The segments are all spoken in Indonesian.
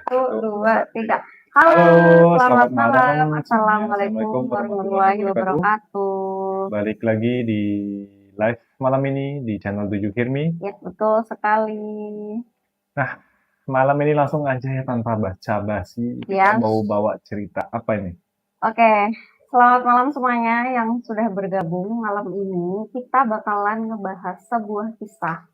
Satu, dua, tiga. Halo, Halo, selamat selamat malam malam. semuanya. Assalamualaikum Assalamualaikum warahmatullahi warahmatullahi wabarakatuh. wabarakatuh. Balik lagi di live malam ini di channel 7 Hirmi. Ya, betul sekali. Nah, malam ini langsung aja ya tanpa basa-basi. Kita Ya, mau bawa cerita apa ini? oke. Selamat malam semuanya yang sudah bergabung malam ini. Kita bakalan ngebahas sebuah kisah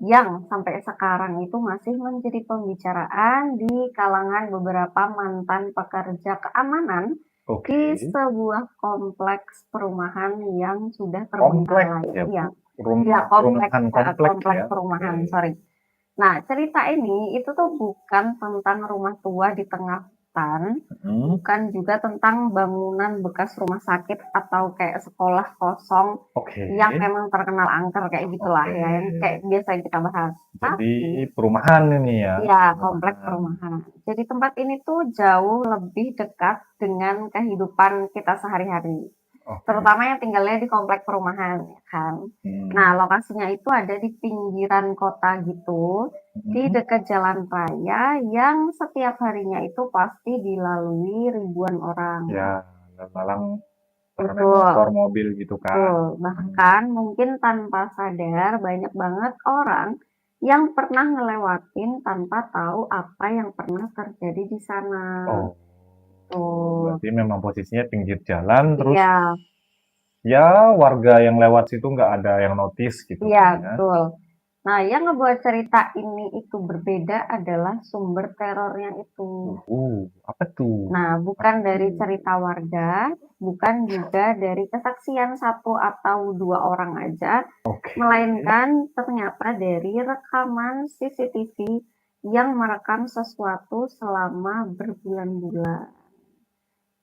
yang sampai sekarang itu masih menjadi pembicaraan di kalangan beberapa mantan pekerja keamanan Oke, di sebuah kompleks perumahan yang sudah komplek terbengkalai. ya, Iya, Bu. iya kompleks Perumahan komplek kompleks ya. perumahan, Oke. sorry. Nah, cerita ini itu tuh bukan tentang rumah tua di tengah hutan, Hmm, bukan juga tentang bangunan bekas rumah sakit atau kayak sekolah kosong Oke, yang memang terkenal angker kayak gitulah oke. ya, yang kayak biasa yang kita bahas. Jadi Tapi, perumahan ini ya, ya kompleks perumahan. perumahan. Jadi tempat ini tuh jauh lebih dekat dengan kehidupan kita sehari-hari. Oke. Terutama yang tinggalnya di komplek perumahan, ya kan. Nah, Hmm, lokasinya itu ada di pinggiran kota gitu, di hmm. dekat jalan raya yang setiap harinya itu pasti dilalui ribuan orang. Ya, lalang pengendara motor, Betul, mobil gitu kan. betul. Hmm. Bahkan mungkin tanpa sadar banyak banget orang yang pernah ngelewatin tanpa tahu apa yang pernah terjadi di sana. Oh, Tuh. berarti memang posisinya pinggir jalan, terus Iya, ya warga yang lewat situ nggak ada yang notice gitu iya, kan ya. betul. Nah, yang ngebuat cerita ini itu berbeda adalah sumber terornya itu. Apa tuh? Nah, bukan Apa dari tuh? cerita warga, bukan juga dari kesaksian satu atau dua orang aja, Oke. melainkan ternyata dari rekaman CCTV yang merekam sesuatu selama berbulan-bulan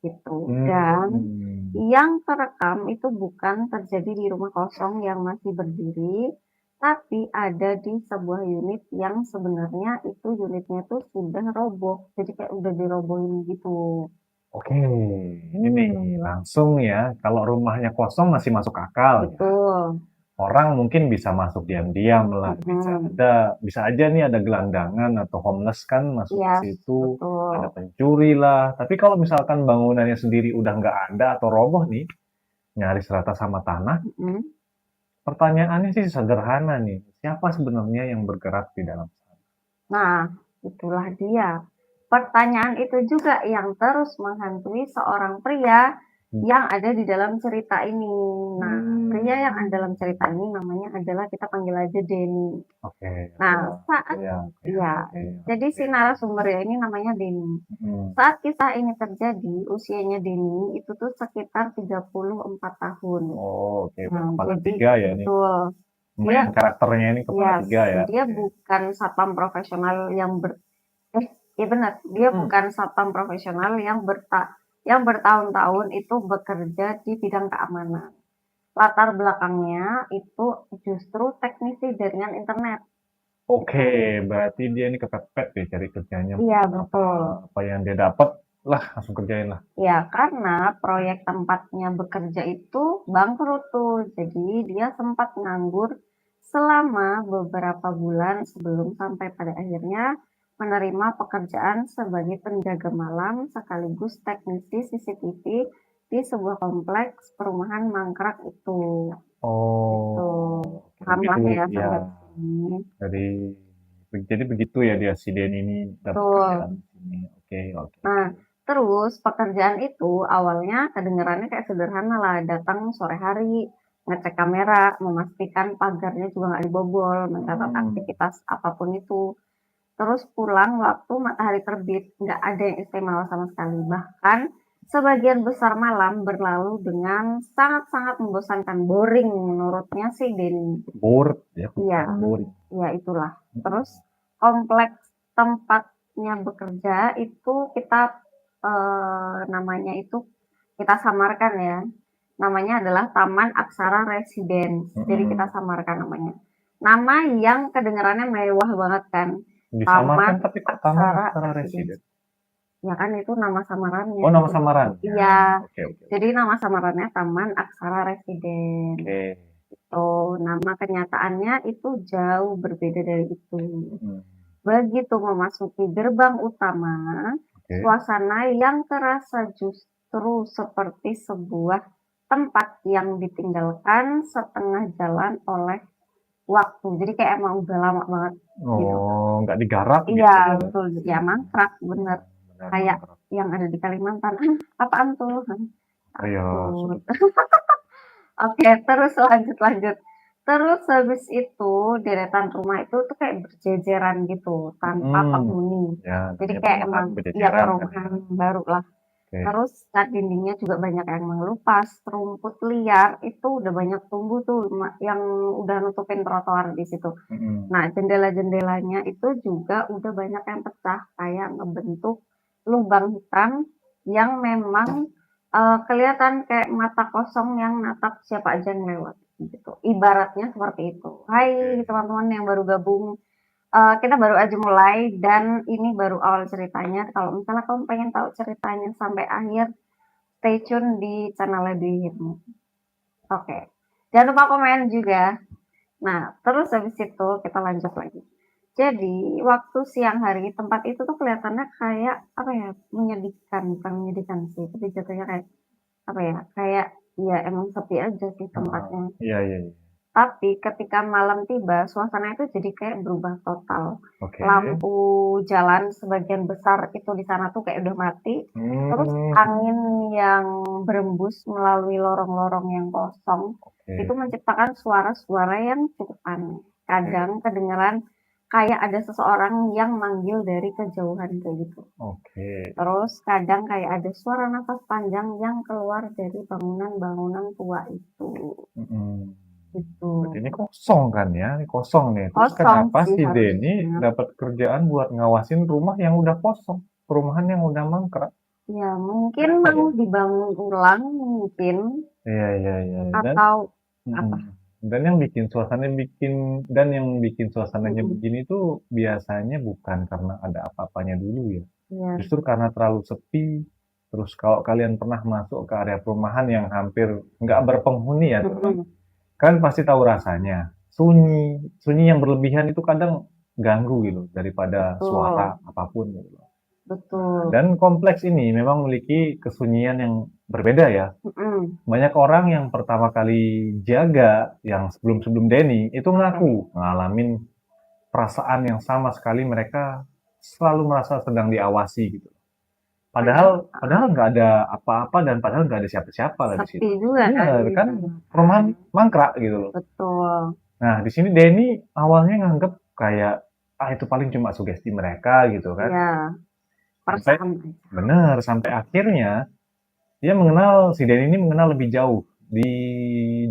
gitu. Dan Hmm, yang terekam itu bukan terjadi di rumah kosong yang masih berdiri, tapi ada di sebuah unit yang sebenarnya itu unitnya tuh sudah roboh. Jadi kayak udah dirobohin gitu. oke. Ini Hmm, langsung ya, kalau rumahnya kosong masih masuk akal ya. betul. Orang mungkin bisa masuk diam-diam lah, Mhm. bisa aja nih ada gelandangan atau homeless kan masuk ke Iya, situ, ada betul. pencuri lah. Tapi kalau misalkan bangunannya sendiri udah nggak ada atau roboh nih, nyaris rata sama tanah, Mhm. pertanyaannya sih sederhana nih, siapa sebenarnya yang bergerak di dalam sana? Nah, itulah dia. Pertanyaan itu juga yang terus menghantui seorang pria yang ada di dalam cerita ini. Nah, pria yang ada dalam cerita ini namanya adalah kita panggil aja Denny. Oke, Nah, ada saat ya, oke, ya, oke, jadi si oke. narasumber ya ini namanya Denny. Hmm. Saat kisah ini terjadi, usianya Denny itu tuh sekitar 34 tahun. Oh, oke, Nah, kepala jadi tiga ya ini. betul. Dia Main karakternya ini kepala yes, tiga ya. dia Oke. bukan satpam profesional yang iya benar, dia Hmm. bukan satpam profesional yang bertahun-tahun itu bekerja di bidang keamanan. Latar belakangnya itu justru teknisi jaringan internet Oke, gitu. berarti dia ini kepepet deh cari kerjanya. Iya, Apa betul. apa yang dia dapat lah langsung kerjain lah. Ya, karena proyek tempatnya bekerja itu bangkrut tuh. Jadi dia sempat nganggur selama beberapa bulan sebelum sampai pada akhirnya menerima pekerjaan sebagai penjaga malam sekaligus teknisi CCTV di sebuah kompleks perumahan mangkrak itu. Itu. Oh, oke. Paham lah Begitu ya ya. sampai sini. Dari jadi begitu ya dia si Den ini dapat kerjaan Betul. di sini. Oke, oke, Nah, oke. terus pekerjaan itu awalnya kedengarannya kayak sederhana lah, datang sore hari, ngecek kamera, memastikan pagarnya juga nggak dibobol, mencatat Hmm. aktivitas apapun itu. Terus pulang waktu matahari terbit, nggak ada yang istimewa sama sekali. Bahkan sebagian besar malam berlalu dengan sangat-sangat membosankan, boring menurutnya sih Denny. Bored ya, Iya, bukan boring. ya itulah. Hmm. Terus kompleks tempatnya bekerja itu kita namanya itu kita samarkan ya. Namanya adalah Taman Aksara Residence. Jadi kita Hmm. samarkan namanya. Nama yang kedengarannya mewah banget kan. Taman Disamarkan tapi kok Taman Aksara Aksara Residence. Residen. Ya kan itu nama samarannya Oh, nama gitu. samarannya. Iya. Oke, oke, Jadi nama samarannya Taman Aksara Residence. oke. Oh, nama kenyataannya itu jauh berbeda dari itu. Hmm. Begitu memasuki gerbang utama, Oke. suasana yang terasa justru seperti sebuah tempat yang ditinggalkan setengah jalan oleh waktu. Jadi kayak emang udah lama banget gitu. Oh, nggak digarap Iya, gitu ya? betul. Ya Hmm, mangkrak, bener. benar Kayak mangkrak. yang ada di Kalimantan. Apaan tuh? Oh ya, Takut. Oke, terus lanjut lanjut. Terus habis itu deretan rumah itu tuh kayak berjejeran gitu tanpa hmm, penghuni. ya Jadi namanya kayak perumahan emang ya berjajaran kan ya. perumahan baru lah. Oke. Terus cat dindingnya juga banyak yang mengelupas, rumput liar itu udah banyak tumbuh tuh yang udah nutupin trotoar di situ. Mm-mm. Nah, jendela-jendelanya itu juga udah banyak yang pecah kayak ngebentuk lubang hitam yang memang kelihatan kayak mata kosong yang natap siapa aja yang lewat gitu. Ibaratnya seperti itu. Hai Oke. teman-teman yang baru gabung, kita baru aja mulai dan ini baru awal ceritanya. Kalau misalnya kamu pengen tahu ceritanya sampai akhir, stay tune di channel Hirmu. Oke. Jangan lupa komen juga. Nah, terus habis itu kita lanjut lagi. Jadi, waktu siang hari tempat itu tuh kelihatannya kayak apa ya, menyedihkan, bukan menyedihkan sih, tapi jatuhnya kayak apa ya, kayak ya emang sepi aja sih Heeh. tempatnya. Iya, iya, iya. Tapi ketika malam tiba, suasana itu jadi kayak berubah total. Oke. Lampu jalan sebagian besar itu di sana tuh kayak udah mati. Terus Hmm, angin yang berembus melalui lorong-lorong yang kosong itu oke. menciptakan suara-suara yang cukup aneh. Oke. Kadang kedengeran kayak ada seseorang yang manggil dari kejauhan kayak gitu. Oke. Terus kadang kayak ada suara nafas panjang yang keluar dari bangunan-bangunan tua itu. Mm-mm. Gitu. Berarti ini kosong kan ya? Ini kosong nih. Terus Kosong kenapa sih si Denny harusnya. dapat kerjaan buat ngawasin rumah yang udah kosong? Perumahan yang udah mangkrak. Ya mungkin Kenapa mau ya? dibangun ulang mungkin, Iya, iya, iya. atau Mm-mm. apa, Dan yang bikin suasananya mhm, begini tuh biasanya bukan karena ada apa-apanya dulu ya. iya, Justru karena terlalu sepi. Terus kalau kalian pernah masuk ke area perumahan yang hampir nggak berpenghuni ya, teman, mhm, kalian pasti tahu rasanya. Sunyi, sunyi yang berlebihan itu kadang ganggu gitu daripada betul suara apapun gitu. Nah, betul, dan kompleks ini memang memiliki kesunyian yang berbeda ya. mhm, Banyak orang yang pertama kali jaga, yang sebelum-sebelum Denny, itu oke, ngaku ngalamin perasaan yang sama sekali mereka selalu merasa sedang diawasi gitu. padahal Padahal padahal nggak ada apa-apa dan padahal nggak ada siapa-siapa lah di sepi situ. juga kan Bener di kan, sana kan, perumahan mangkrak gitu loh. betul, Nah, di sini Denny awalnya nganggep kayak, ah itu paling cuma sugesti mereka gitu kan. iya, Sampai perasaan aja, bener, sampai akhirnya si Denny ini mengenal lebih jauh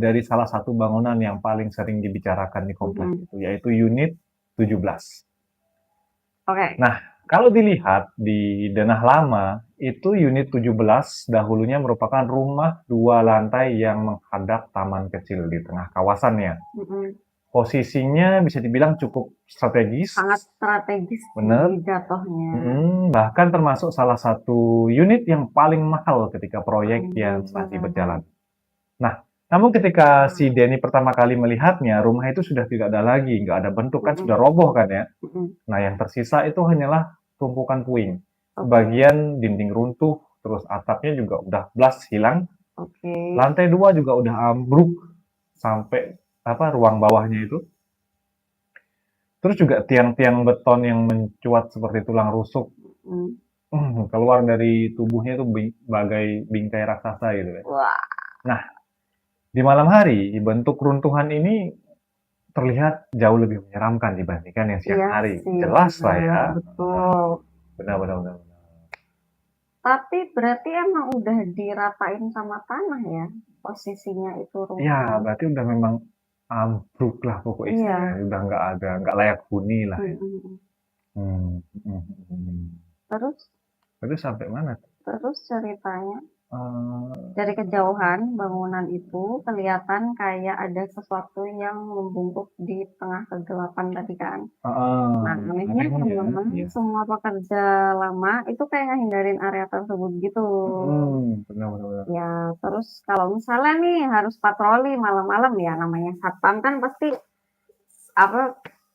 dari salah satu bangunan yang paling sering dibicarakan di kompleks mhm, itu, yaitu unit 17. oke, Nah, kalau dilihat di Denah Lama, itu unit 17 dahulunya merupakan rumah 2 lantai yang menghadap taman kecil di tengah kawasannya. mhm, Posisinya bisa dibilang cukup strategis, sangat strategis sih bener. jatuhnya, Bahkan termasuk salah satu unit yang paling mahal ketika proyek yang masih mhm, berjalan. Nah, namun ketika si Denny pertama kali melihatnya, rumah itu sudah tidak ada lagi, nggak ada bentuk kan, sudah mhm, roboh kan ya. mhm, Nah, yang tersisa itu hanyalah tumpukan puing. oke Sebagian dinding runtuh, terus atapnya juga udah blas hilang. oke, Lantai 2 juga udah ambruk sampai ruang bawahnya itu. Terus juga tiang-tiang beton yang mencuat seperti tulang rusuk mhm, keluar dari tubuhnya itu bagai bingkai raksasa gitu ya. wah, Nah, di malam hari bentuk runtuhan ini terlihat jauh lebih menyeramkan dibandingkan yang siang iya hari. sih, Jelas lah bener, ya. betul. Benar, benar, benar. Tapi berarti emang udah diratain sama tanah ya, posisinya itu Ya, rumah? berarti udah memang ambruk lah pokok Iya, istilahnya. Udah nggak layak huni lah mhm ya. mhm. Hmm, hmm, hmm. Terus Itu sampai mana? terus ceritanya, Eh, dari kejauhan bangunan itu kelihatan kayak ada sesuatu yang membungkuk di tengah kegelapan tadi kan. Nah, anehnya anehnya ya, teman-teman, iya. semua pekerja lama itu kayak ngehindarin area tersebut gitu. Benar, benar, benar. Ya, terus kalau misalnya nih harus patroli malam-malam ya namanya satpam kan pasti apa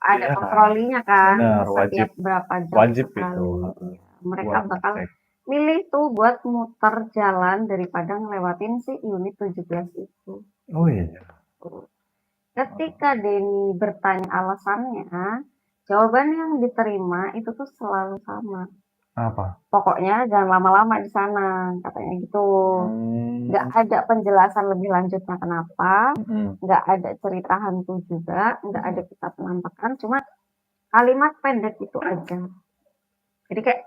ada Iya, patrolinya kan, benar, wajib setiap berapa jam wajib itu, sekali. Iya, mereka buat bakal ngecek. milih tuh buat muter jalan daripada ngelewatin si unit 17 itu. Oh iya. Ketika Denny bertanya alasannya, jawaban yang diterima itu tuh selalu sama. Apa? Pokoknya jangan lama-lama di sana, katanya gitu. Nggak Hmm. ada penjelasan lebih lanjutnya kenapa, Mm-mm. nggak ada cerita hantu juga, nggak ada Mm-mm. kita penampakan, cuma kalimat pendek itu aja. Jadi kayak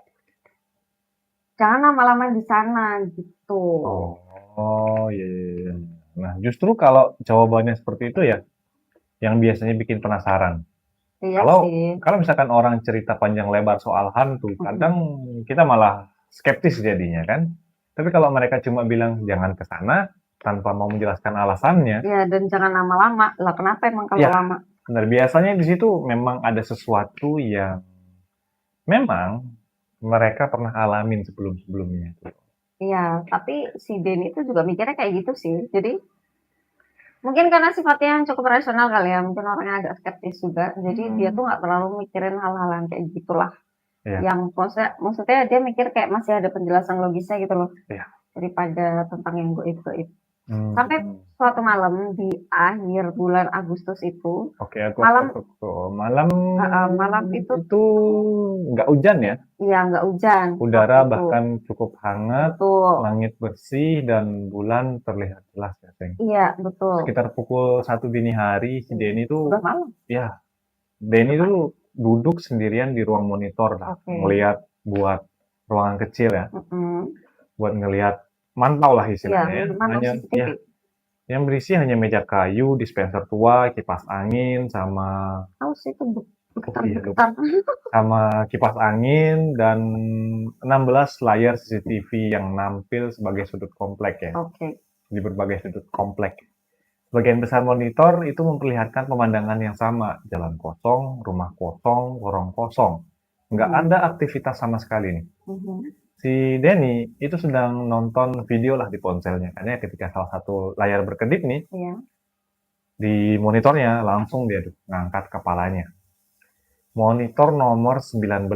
jangan lama-lama di sana gitu. Oh, iya, iya, iya. Nah, justru kalau jawabannya seperti itu ya, yang biasanya bikin penasaran. Iya Kalau sih. kalau misalkan orang cerita panjang lebar soal hantu, Mm-mm. kadang kita malah skeptis jadinya kan. Tapi kalau mereka cuma bilang jangan ke sana tanpa mau menjelaskan alasannya, Ya, dan jangan lama-lama. Lah kenapa emang kalau ya lama? benar biasanya di situ memang ada sesuatu yang memang mereka pernah alamin sebelum-sebelumnya. Iya, tapi si Den itu juga mikirnya kayak gitu sih. Jadi mungkin karena sifatnya yang cukup rasional kali ya, mungkin orangnya agak skeptis juga. Jadi dia tuh nggak terlalu mikirin hal-hal yang kayak gitulah. Iya, Yang maksudnya dia mikir kayak masih ada penjelasan logisnya gitu loh iya. daripada tentang yang goib-goib. Sampai Hmm. suatu malam di akhir bulan Agustus itu, Oke, malam aku malam malam itu itu nggak hujan ya? ya nggak hujan waktu Udara itu. bahkan cukup hangat, Betul. langit bersih, dan bulan terlihat jelas ya, Seng. Iya, betul. Sekitar pukul 1 dini hari, si Denny tuh, Udah malam. ya, Denny tuh duduk sendirian di ruang monitor lah, Oke. ngelihat buat ruangan kecil ya, buat ngelihat mantau lah Iya, istilahnya ya. mantau Hanya CCTV. ya, yang berisi hanya meja kayu, dispenser tua, kipas angin, sama Tahu sih itu oh iya lupa. bergetar-bergetar. Sama kipas angin dan 16 layar CCTV yang nampil sebagai sudut komplek ya, Oke. di berbagai sudut komplek. Sebagian besar monitor itu memperlihatkan pemandangan yang sama, jalan kosong, rumah kosong, lorong kosong. Nggak ada aktivitas sama sekali nih. Si Denny itu sedang nonton video lah di ponselnya, karena ketika salah satu layar berkedip nih, Iya. di monitornya langsung dia tuh ngangkat kepalanya. Monitor nomor 19.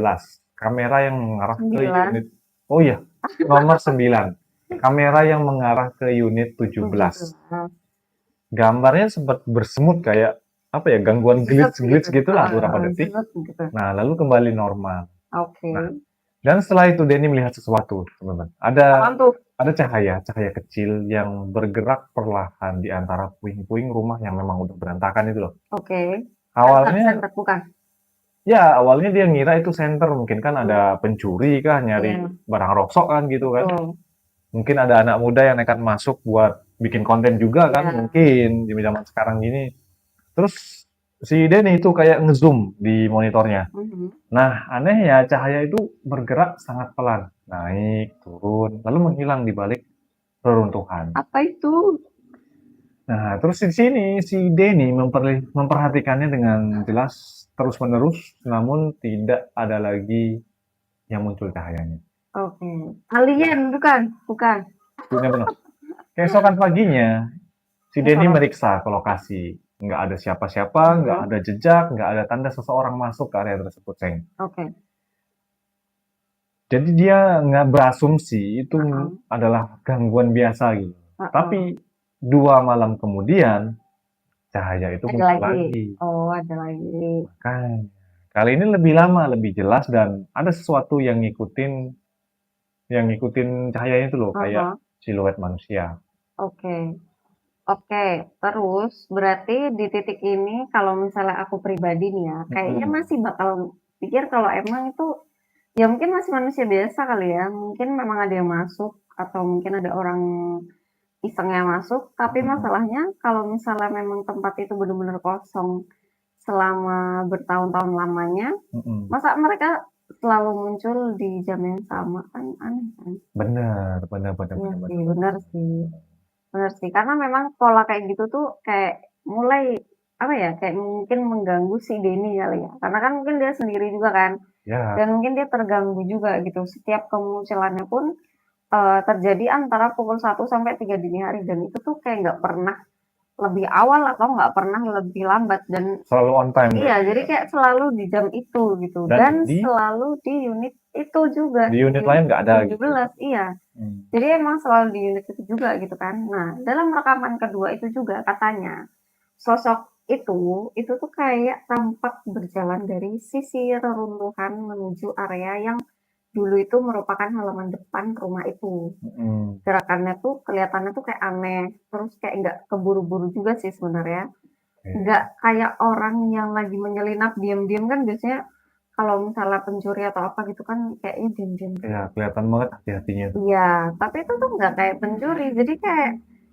Kamera yang mengarah ke 9. unit. Oh iya, nomor 9. Kamera yang mengarah ke unit 17. 17. Gambarnya sempat bersemut kayak apa ya, gangguan glitch-glitch gitulah beberapa detik. Gitu. Nah, lalu kembali normal. Oke. Nah, dan setelah itu Denny melihat sesuatu, teman-teman. Apaan tuh? Ada cahaya kecil yang bergerak perlahan di antara puing-puing rumah yang memang udah berantakan itu loh. Oke. Awalnya Center, bukan? Ya, awalnya dia ngira itu senter, mungkin kan ada pencuri kah, nyari Iya. barang rongsok kan gitu kan. Betul. Mungkin ada anak muda yang nekat masuk buat bikin konten juga kan, Iya. mungkin di zaman sekarang gini. Terus si Denny itu kayak ngezoom di monitornya. Nah, anehnya cahaya itu bergerak sangat pelan, naik, turun, lalu menghilang di balik reruntuhan. Apa itu? Nah, terus di sini si Denny memperhatikannya dengan jelas terus-menerus, namun tidak ada lagi yang muncul cahayanya. Oke. Alien, bukan? Bukan. Benar-benar. Keesokan paginya, si Denny meriksa ke lokasi. Nggak ada siapa-siapa, nggak ada jejak, nggak ada tanda seseorang masuk ke area tersebut, Seng. Oke. Jadi dia nggak berasumsi itu adalah gangguan biasa gitu. Tapi 2 malam kemudian, cahaya itu muncul lagi. Oh, ada lagi. Makanya, kali ini lebih lama, lebih jelas, dan ada sesuatu yang ngikutin cahayanya itu loh, kayak siluet manusia. Oke. Oke, terus berarti di titik ini kalau misalnya aku pribadi nih ya, kayaknya masih bakal pikir kalau emang itu ya mungkin masih manusia biasa kali ya. Mungkin memang ada yang masuk atau mungkin ada orang isengnya masuk, tapi masalahnya kalau misalnya memang tempat itu benar-benar kosong selama bertahun-tahun lamanya, masa mereka selalu muncul di jam yang sama kan aneh kan? Bener. Iya sih, bener sih. Karena memang pola kayak gitu tuh kayak mulai apa ya, kayak mungkin mengganggu si Denny kali ya. Karena kan mungkin dia sendiri juga kan, Ya, dan mungkin dia terganggu juga gitu. Setiap kemunculannya pun terjadi antara pukul 1 sampai 3 dini hari dan itu tuh kayak nggak pernah lebih awal atau nggak pernah lebih lambat dan Selalu on time iya, berarti jadi ya? kayak selalu di jam itu gitu Dan dan di selalu di unit itu juga, di di unit lain unit nggak ada gitu? 17, iya. Hmm. Jadi emang selalu di unit itu juga gitu kan. Nah, dalam rekaman kedua itu juga katanya sosok itu tuh kayak tampak berjalan dari sisi reruntuhan menuju area yang dulu itu merupakan halaman depan rumah itu. Gerakannya tuh kelihatannya tuh kayak aneh, terus kayak nggak keburu-buru juga sih sebenarnya. Nggak kayak orang yang lagi menyelinap diam-diam kan biasanya kalau misalnya pencuri atau apa gitu kan kayaknya diam-diam. Iya, kelihatan banget hati-hatinya tuh. Iya, tapi itu tuh nggak kayak pencuri, jadi kayak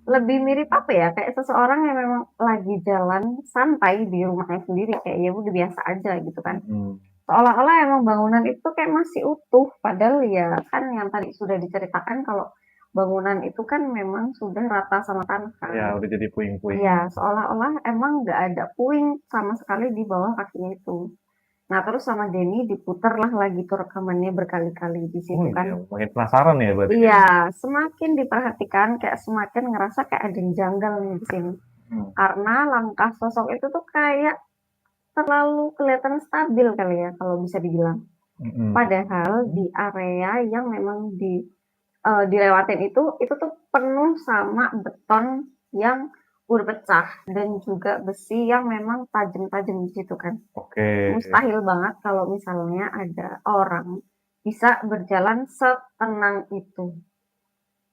lebih mirip apa ya, kayak seseorang yang memang lagi jalan santai di rumahnya sendiri, kayak ya udah biasa aja gitu kan. Seolah-olah emang bangunan itu kayak masih utuh, padahal ya kan yang tadi sudah diceritakan kalau bangunan itu kan memang sudah rata sama tanah kan. Iya, udah jadi puing-puing. Iya, seolah-olah emang nggak ada puing sama sekali di bawah kakinya itu. Nah, terus sama Denny diputarlah lagi tuh rekamannya berkali-kali di situ Oh kan. iya, makin penasaran ya berarti. Iya, semakin diperhatikan kayak semakin ngerasa kayak ada yang janggal nih di sini. Karena langkah sosok itu tuh kayak terlalu kelihatan stabil kali ya kalau bisa dibilang. Padahal di area yang memang dilewatin itu tuh penuh sama beton yang udah pecah dan juga besi yang memang tajam-tajam di situ kan. Oke. Mustahil banget kalau misalnya ada orang bisa berjalan setenang itu.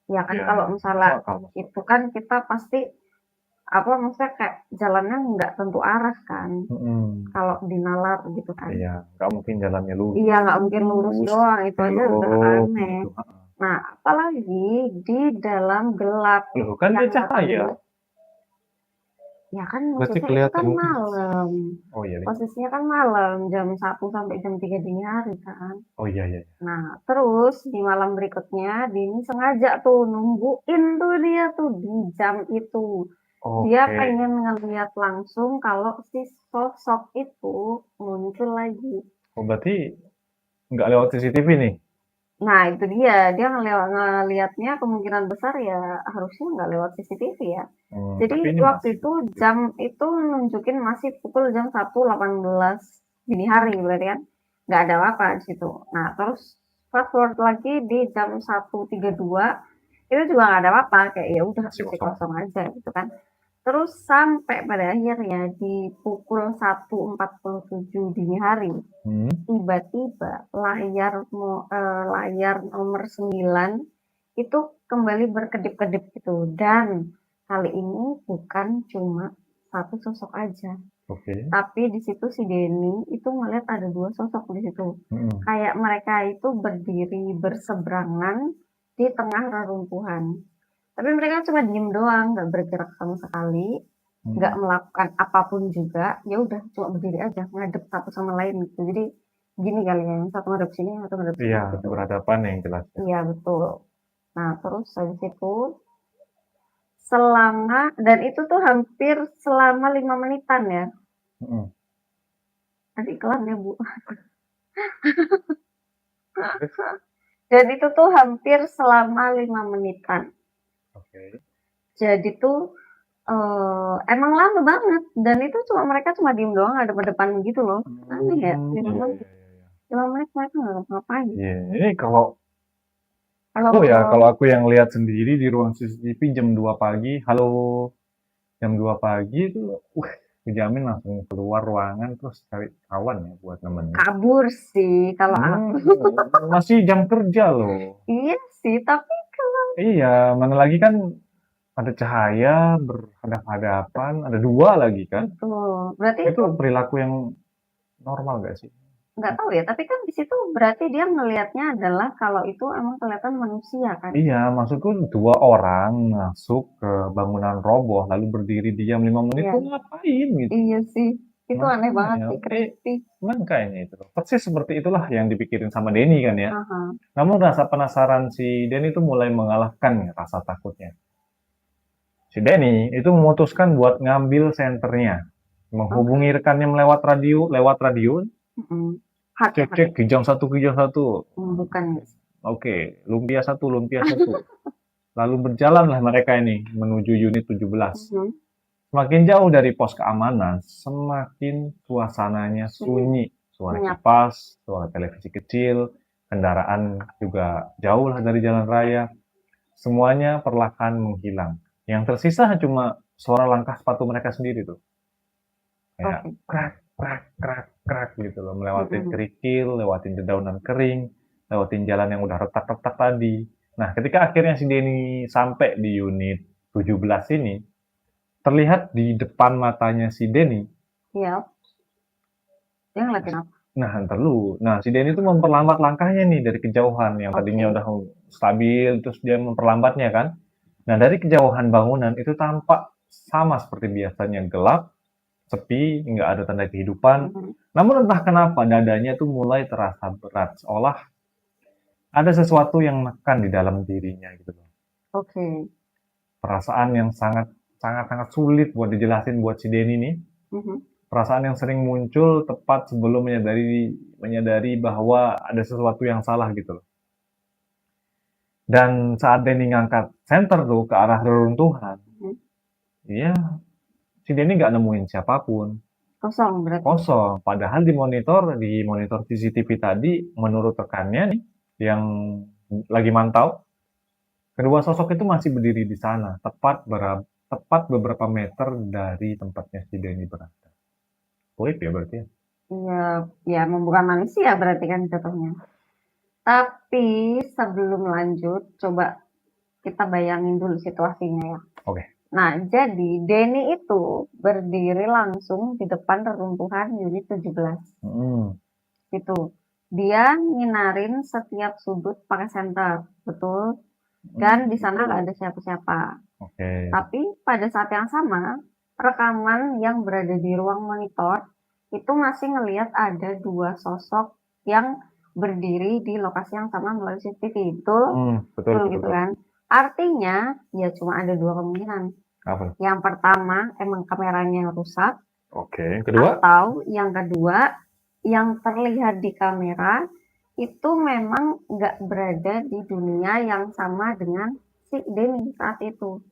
Ya kan Iya, kalau misalnya masuk akal. itu kan kita pasti apa maksudnya kayak jalannya nggak tentu arah kan. Kalau dinalar gitu kan. Iya, nggak mungkin jalannya lurus. Iya nggak mungkin lurus doang itu aja udah aneh. Gitu. Nah apalagi di dalam gelap. Loh, kan dia cahaya. Ya kan Berarti maksudnya itu kelihatan kan mungkin. malam. Oh iya, Posisinya kan malam jam 1 sampai jam 3 dini hari kan. oh iya. Nah, terus di malam berikutnya Denny sengaja tuh nungguin tuh dia tuh di jam itu. Dia Oke. pengen ngeliat langsung kalau si sosok itu muncul lagi. Oh, berarti nggak lewat CCTV nih? Nah, itu dia ngeliatnya kemungkinan besar ya harusnya nggak lewat CCTV ya. Jadi Tapi ini waktu masih. itu jam itu nunjukin masih pukul jam 1.18 dini hari berarti kan nggak ada apa-apa di situ. Nah, terus fast forward lagi di jam 1.32 itu juga nggak ada apa-apa kayak ya udah Masih masih kosong. kosong aja gitu kan. Terus sampai pada akhirnya di pukul 1.47 dini hari tiba-tiba layar nomor 9 itu kembali berkedip-kedip gitu dan kali ini bukan cuma satu sosok aja. Tapi di situ si Denny itu melihat ada 2 sosok di situ. Kayak mereka itu berdiri berseberangan di tengah reruntuhan. Tapi mereka cuma diem doang, nggak bergerak sama sekali, nggak melakukan apapun juga. Ya udah cuma berdiri aja, ngadep satu sama lain gitu. Jadi gini kali ya, yang satu ngadep sini, yang satu ngadep sini. Iya, Gitu. berhadapan yang jelas. Iya betul. Nah terus habis itu dan itu tuh hampir selama 5 menitan ya. Nanti iklan ya Bu. Dan itu tuh hampir selama 5 menitan. Jadi tuh emang lama banget dan itu mereka cuma diem doang ada depan gitu loh. Aneh ya, 5 menit mereka nggak ngapain. Iya, ini kalau aku yang lihat sendiri di ruang CCTV jam 2 pagi, jam 2 pagi itu, dijamin langsung keluar ruangan terus cari kawan ya buat nemenin. Kabur sih kalau aku. Masih jam kerja loh. Iya sih, tapi kalau Iya, mana lagi kan ada cahaya berhadapan-hadapan, ada 2 lagi kan. betul. Berarti Itu perilaku yang normal gak sih? Nggak tahu ya, tapi kan di situ berarti dia ngelihatnya adalah kalau itu emang kelihatan manusia kan? Iya, maksudku 2 orang masuk ke bangunan roboh lalu berdiri diam 5 menit Iya. tuh ngapain gitu. Iya sih, itu aneh banget Makanya, sih, creepy. makanya itu. Persis seperti itulah yang dipikirin sama Denny kan ya. Aha. Namun rasa penasaran si Denny itu mulai mengalahkan rasa takutnya. Si Denny itu memutuskan buat ngambil senternya, menghubungi rekannya lewat radio. Cek kijang satu. Bukan. Oke, lumpia satu. Lalu berjalanlah mereka ini menuju unit 17. Semakin jauh dari pos keamanan, semakin suasananya sunyi. Suara Senyap. kipas, suara televisi kecil, kendaraan juga jauh lah dari jalan raya. Semuanya perlahan menghilang. Yang tersisa cuma suara langkah sepatu mereka sendiri tuh. Kayak Oke. krak, krak, krak, krak gitu loh. Melewatin Mm-mm. kerikil, lewatin dedaunan kering, lewatin jalan yang udah retak-retak tadi. Nah, ketika akhirnya si Denny sampai di unit 17 ini, terlihat di depan matanya si Denny. Iya. Dia ngeliatin apa? Nah, ntar lu. Nah, si Denny itu memperlambat langkahnya nih dari kejauhan. Yang tadinya Oke. udah stabil, terus dia memperlambatnya kan. Nah, dari kejauhan bangunan itu tampak sama seperti biasanya, gelap, sepi, nggak ada tanda kehidupan. Mm-mm. Namun entah kenapa dadanya tuh mulai terasa berat, seolah ada sesuatu yang menekan di dalam dirinya gitu loh. Oke. Perasaan yang sangat sangat sangat sulit buat dijelasin buat si Denny nih. Mhm. Perasaan yang sering muncul tepat sebelum menyadari bahwa ada sesuatu yang salah gitu loh. Dan saat Denny ngangkat senter tuh ke arah reruntuhan, Mhm. dia si Denny nggak nemuin siapapun. Kosong berarti. Kosong. Padahal di monitor CCTV tadi, menurut rekannya nih, yang lagi mantau, kedua sosok itu masih berdiri di sana, tepat beberapa meter dari tempatnya si Denny berada. Goib ya berarti ya? Iya, ya bukan manusia berarti kan jatuhnya. Tapi sebelum lanjut, coba kita bayangin dulu situasinya ya. Oke. Nah, jadi Denny itu berdiri langsung di depan reruntuhan unit 17. Hmm. Itu. Dia nginarin setiap sudut pakai senter, betul? Dan di sana nggak ada siapa-siapa. Oke. Tapi pada saat yang sama, rekaman yang berada di ruang monitor itu masih ngelihat ada dua sosok yang berdiri di lokasi yang sama melalui CCTV. Betul? Betul, betul, Gitu betul. kan? Artinya, ya cuma ada dua kemungkinan. Apa? Yang pertama, emang kameranya rusak. Oke. Kedua? Atau yang kedua, yang terlihat di kamera itu memang nggak berada di dunia yang sama dengan si Denny saat itu.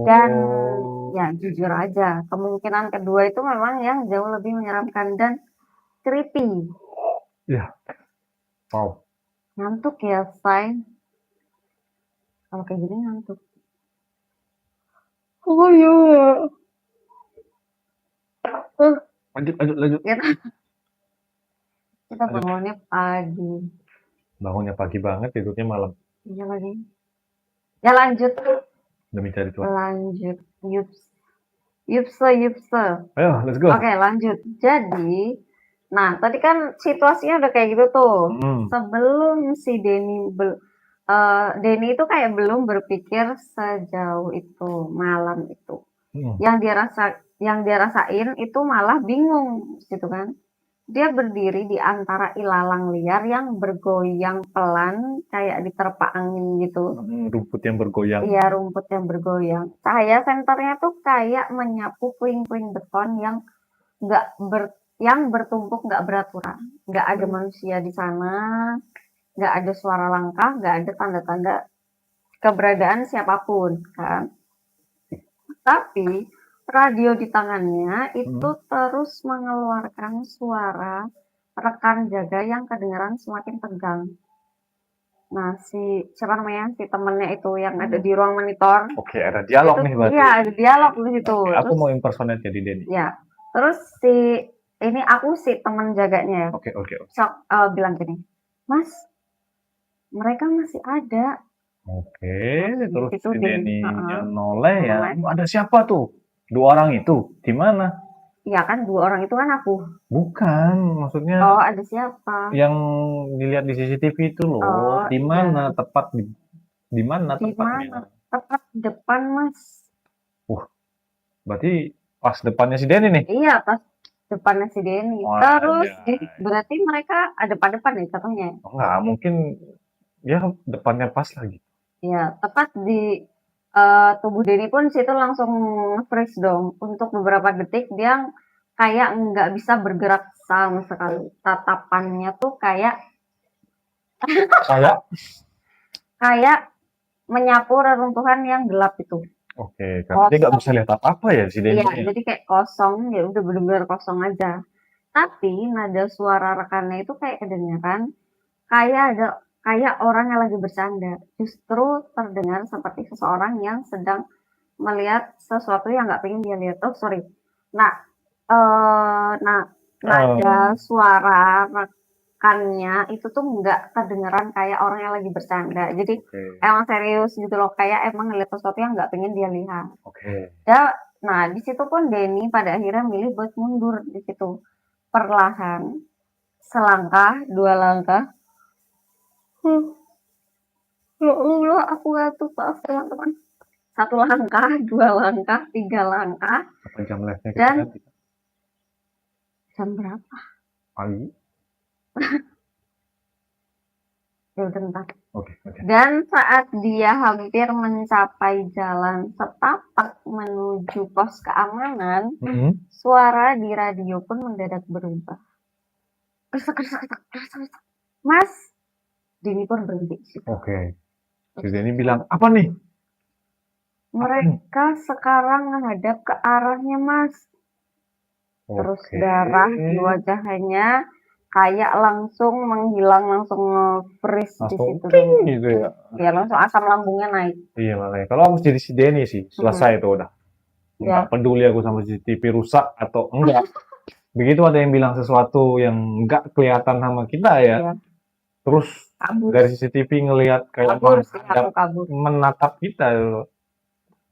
Dan ya jujur aja, kemungkinan kedua itu memang yang jauh lebih menyeramkan dan creepy. Ya. Wow. Ngantuk ya, Say. Kalau kayak gini ngantuk. Oh iya. Lanjut. Kita bangunnya pagi. Bangunnya pagi banget, tidurnya malam. Iya lagi. Ya lanjut. Demi cari Tuhan. Lanjut. Yupse. Ayo, let's go. Oke, lanjut. Jadi, nah tadi kan situasinya udah kayak gitu tuh. Sebelum si Denny itu kayak belum berpikir sejauh itu malam itu. Yang dia rasain itu malah bingung gitu kan. Dia berdiri di antara ilalang liar yang bergoyang pelan kayak diterpa angin gitu. Rumput yang bergoyang. Iya, rumput yang bergoyang. Cahaya senternya tuh kayak menyapu puing-puing beton yang bertumpuk nggak beraturan. Nggak ada manusia di sana, nggak ada suara langkah, nggak ada tanda-tanda keberadaan siapapun kan. Tapi radio di tangannya itu terus mengeluarkan suara rekan jaga yang kedengaran semakin tegang. Nah, siapa namanya? Si temennya itu yang ada di ruang monitor. Oke, ada dialog nih berarti. Iya, ada dialog di situ. Oke, aku mau impersonate jadi Denny. Ya. Terus aku si temen jaganya ya. Oke. Sok bilang gini, "Mas, mereka masih ada." Oke, Nah, terus itu si Denny-nya Heeh. noleh ya. Ada siapa tuh? Dua orang itu? Di mana? Iya kan, 2 orang itu kan aku. Bukan, maksudnya Oh, ada siapa? yang dilihat di CCTV itu loh. Oh, Di iya. mana tepat di mana Di tepatnya? mana? Tepat depan, Mas. Berarti pas depannya si Denny nih. Iya, pas depannya si Denny. Wah, Terus anjay. berarti mereka ada depan-depan ya contohnya? Oh, enggak, mungkin ya depannya pas lagi. Iya, tepat di tubuh Denny pun situ langsung freeze dong. Untuk beberapa detik dia kayak nggak bisa bergerak sama sekali. Tatapannya tuh kayak Kayak kayak menyapu reruntuhan yang gelap itu. Oke, karena dia nggak bisa Kosong. lihat apa-apa ya si Denny Iya, ya? jadi kayak kosong, ya udah bener-bener kosong aja. Tapi nada suara rekannya itu kayak kedengeran kayak orang yang lagi bercanda. Justru terdengar seperti seseorang yang sedang melihat sesuatu yang nggak pengen dia lihat. Oh, sorry. Nah, nah, nada Oh, suara rekannya itu tuh nggak kedengeran kayak orang yang lagi bercanda. Jadi oke, emang serius gitu loh, kayak emang ngeliat sesuatu yang nggak pengen dia lihat. oke. Nah, di situ pun Denny pada akhirnya milih buat mundur di situ. Perlahan, selangkah, dua langkah. Hmm, ya Allah, aku ngantuk, maaf teman-teman. Satu langkah, dua langkah, tiga langkah, Apa jam live-nya kita dan ganti? jam berapa? Pagi? Ya udah bentar. Oke, oke. Dan saat dia hampir mencapai jalan setapak menuju pos keamanan, Mhm. suara di radio pun mendadak berubah. Kresek, kresek, kresek, kresek, kresek. Mas, Denny pun berhenti di situ. Oke. Si Denny bilang, apa nih? Apa nih? Mereka sekarang menghadap ke arahnya, Mas. Terus Oke. darah di wajahnya kayak langsung menghilang, langsung nge-freeze di Langsung situ ting dulu. gitu ya. Ya langsung asam lambungnya naik. Iya makanya. Kalau aku jadi si Denny sih, selesai Mhm. itu udah. Nggak Ya, peduli aku sama CCTV rusak atau enggak. Begitu ada yang bilang sesuatu yang nggak kelihatan sama kita ya, ya, terus kabur. dari CCTV ngelihat kayak Kabur sih menghadap, aku kabur. menatap kita,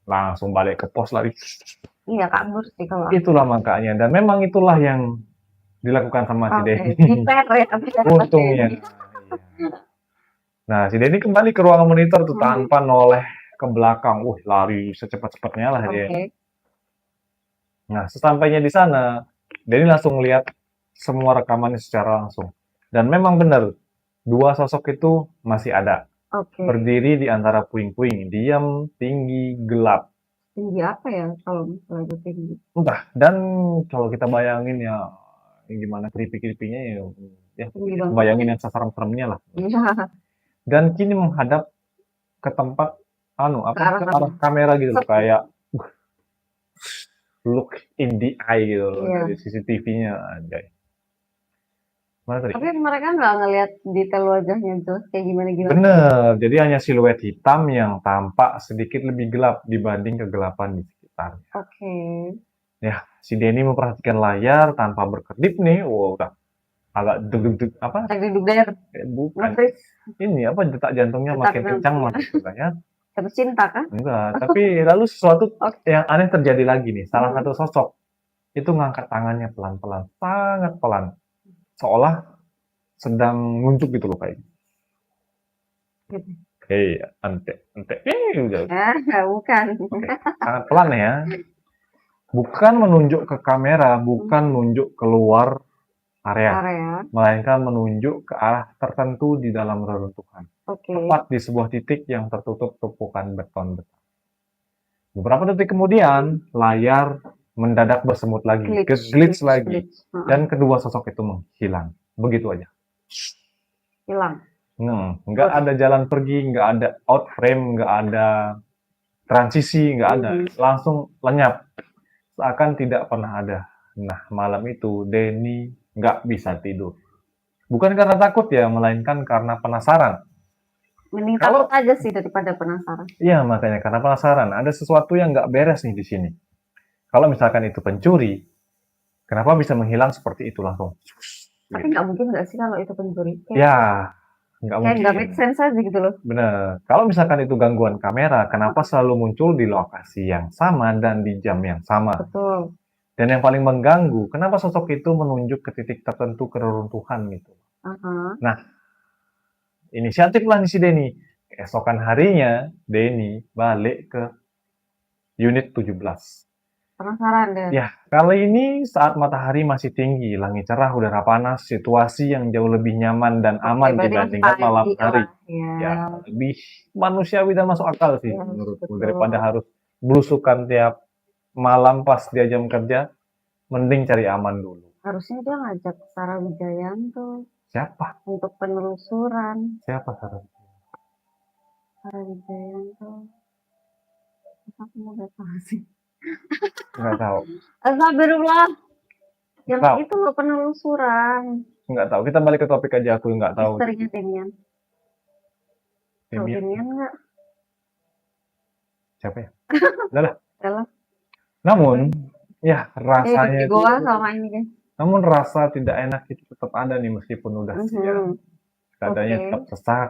langsung balik ke pos lagi. Iya kabur sih kalau aku. Itulah makanya. Dan memang itulah yang dilakukan sama si Oke, Denny. jiper ya tapi kata Untungnya. Denny. Iya. Nah, si Denny kembali ke ruangan monitor tuh Mhm. tanpa noleh ke belakang. Lari secepat-cepatnya lah dia. Oke. Nah, sesampainya di sana, Denny langsung melihat semua rekamannya secara langsung. Dan memang benar, dua sosok itu masih ada. Oke. Berdiri di antara puing-puing, diam, tinggi, gelap. Tinggi apa ya kalau misalnya itu tinggi? Entah. Dan kalau kita bayangin ya, gimana keripik-keripiknya ya, ya Tinggi kita banget lah. bayangin yang serem-seremnya lah. Iya, Dan kini menghadap ke tempat ke apa arah ke mana? arah kamera gitu loh, Sep. kayak look in the eye gitu loh dari Iya. CCTV-nya anjay. Mana tadi? Tapi mereka nggak ngelihat detail wajahnya jelas kayak gimana-gimana. Bener, jadi hanya siluet hitam yang tampak sedikit lebih gelap dibanding kegelapan di sekitarnya. Oke. Ya, si Denny memperhatikan layar tanpa berkedip nih. Wow, udah agak deg-deg apa? Tak duduk Bukan. nge-freeze Ini apa detak jantungnya detak makin kencang jantungnya. makin suka ya. Jatuh cinta kah? Enggak, tapi lalu sesuatu Oke. yang aneh terjadi lagi nih. Salah Mhm. satu sosok itu ngangkat tangannya pelan-pelan, sangat pelan, seolah sedang nunjuk gitu loh kayak. Gitu. Hei, ante, ante, udah. Bukan. Oke, sangat pelan ya. Bukan menunjuk ke kamera, bukan Mhm. menunjuk keluar area, Area. melainkan menunjuk ke arah tertentu di dalam reruntuhan. Oke. Tepat di sebuah titik yang tertutup tumpukan beton. Beberapa detik kemudian, layar mendadak bersemut lagi, Glitch, glitch glitch, lagi, glitch. Heeh. dan kedua sosok itu menghilang. Begitu aja. Hilang. Nggak Good. ada jalan pergi, nggak ada out frame, nggak ada transisi, nggak ada. Mhm. Langsung lenyap. Seakan tidak pernah ada. Nah, malam itu Denny nggak bisa tidur. Bukan karena takut ya, melainkan karena penasaran. Mending takut Kalau aja sih daripada penasaran. iya makanya karena penasaran, ada sesuatu yang nggak beres nih di sini. Kalau misalkan itu pencuri, kenapa bisa menghilang seperti itu langsung? Tapi Gitu. nggak mungkin nggak sih kalau itu pencuri? Ya, nggak Kayak nggak mungkin. make sense aja gitu loh. Benar. Kalau misalkan itu gangguan kamera, kenapa selalu muncul di lokasi yang sama dan di jam yang sama? Betul. Dan yang paling mengganggu, kenapa sosok itu menunjuk ke titik tertentu keruntuhan gitu? Aha. Nah, inisiatiflah nih si Denny. Keesokan harinya, Denny balik ke unit 17. Penasaran deh. Ya, kali ini saat matahari masih tinggi, langit cerah, udara panas, situasi yang jauh lebih nyaman dan Oke, aman berarti masih dibandingkan malam pagi hari. lah ya. Ya, lebih manusiawi dan masuk akal sih Yes, menurutku. Daripada betul. harus belusukan tiap malam pas dia jam kerja, mending cari aman dulu. Harusnya dia ngajak Sarah Wijayanto Siapa? untuk penelusuran. Siapa Sarah? Sarah Wijayanto. Aku nggak tahu sih. Nggak tahu. Astagfirullah. Yang Tahu. itu loh penelusuran. Nggak tahu. Kita balik ke topik aja. Aku nggak tahu. Istrinya Demian. Tahu Demian. Demian nggak? Siapa ya? Udah lah. Salah. Namun, ya rasanya Di itu. Goa sama ini deh. Namun rasa tidak enak itu tetap ada nih meskipun udah siang. Keadaannya Oke. tetap sesak.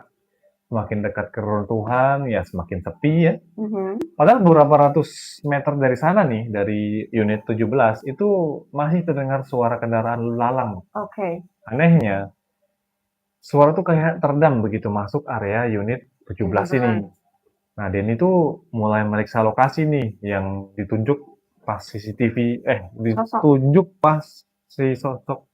Semakin dekat ke runtuhan, ya semakin sepi ya. Mhm. Padahal beberapa ratus meter dari sana nih, dari unit 17, itu masih terdengar suara kendaraan lalang. Oke. Anehnya, suara tuh kayak teredam begitu masuk area unit 17 ini. 17. Nah, Denny tuh mulai meriksa lokasi nih yang ditunjuk pas CCTV, ditunjuk pas si sosok,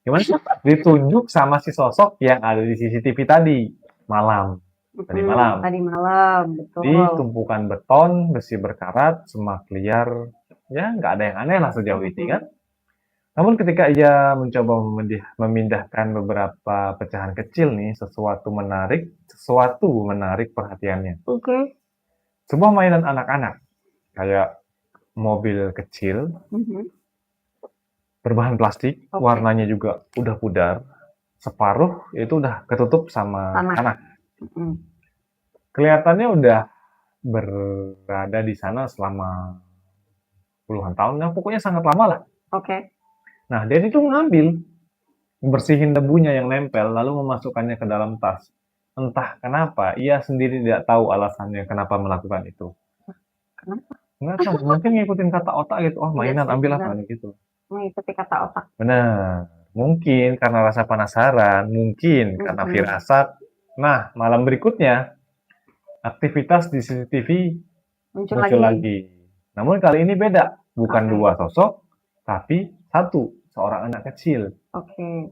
gimana sih? Ditunjuk sama si sosok yang ada di CCTV tadi, malam. Tadi malam. Tadi malam, Di betul. tumpukan beton, besi berkarat, semak liar, ya nggak ada yang aneh lah sejauh ini kan. Namun ketika ia mencoba memindahkan beberapa pecahan kecil nih, sesuatu menarik perhatiannya. Oke. Sebuah mainan anak-anak, kayak mobil kecil, berbahan plastik, Oke. warnanya juga udah pudar, separuh itu udah ketutup sama tanah. Kelihatannya udah berada di sana selama puluhan tahun, nah pokoknya sangat lama lah. Oke. Nah, Denny tuh ngambil, bersihin debunya yang nempel, lalu memasukkannya ke dalam tas. Entah kenapa, ia sendiri tidak tahu alasannya kenapa melakukan itu. Kenapa? Nggak tahu, mungkin ngikutin kata otak gitu, oh mainan Iya sih, ambil lah benar. gitu. Mengikuti kata otak. Benar, mungkin karena rasa penasaran, mungkin karena firasat. Nah, malam berikutnya, aktivitas di CCTV muncul lagi. Namun kali ini beda, bukan dua sosok, tapi satu, seorang anak kecil. Oke.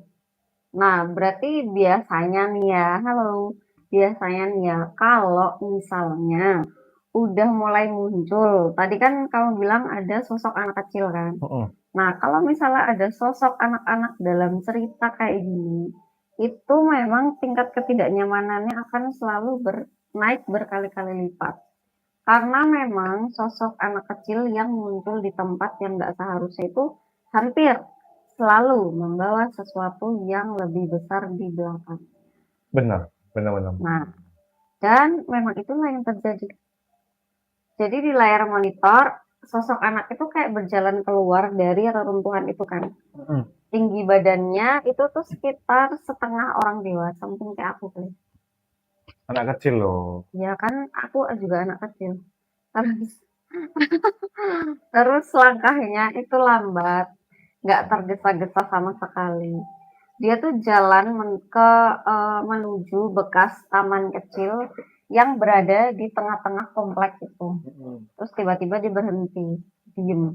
Nah, berarti biasanya nih ya, biasanya nih ya, kalau misalnya udah mulai muncul, tadi kan kamu bilang ada sosok anak kecil kan? Nah, kalau misalnya ada sosok anak-anak dalam cerita kayak gini, itu memang tingkat ketidaknyamanannya akan selalu naik berkali-kali lipat. Karena memang sosok anak kecil yang muncul di tempat yang nggak seharusnya itu hampir selalu membawa sesuatu yang lebih besar di belakang. Benar. Nah, dan memang itulah yang terjadi. Jadi di layar monitor, sosok anak itu kayak berjalan keluar dari reruntuhan itu kan. Tinggi badannya itu tuh sekitar setengah orang dewasa, mungkin kayak aku kali. Anak kecil loh. Ya kan, aku juga anak kecil. Terus langkahnya itu lambat, nggak tergesa-gesa sama sekali. Dia tuh jalan menuju bekas taman kecil yang berada di tengah-tengah komplek itu. Terus tiba-tiba dia berhenti, diem,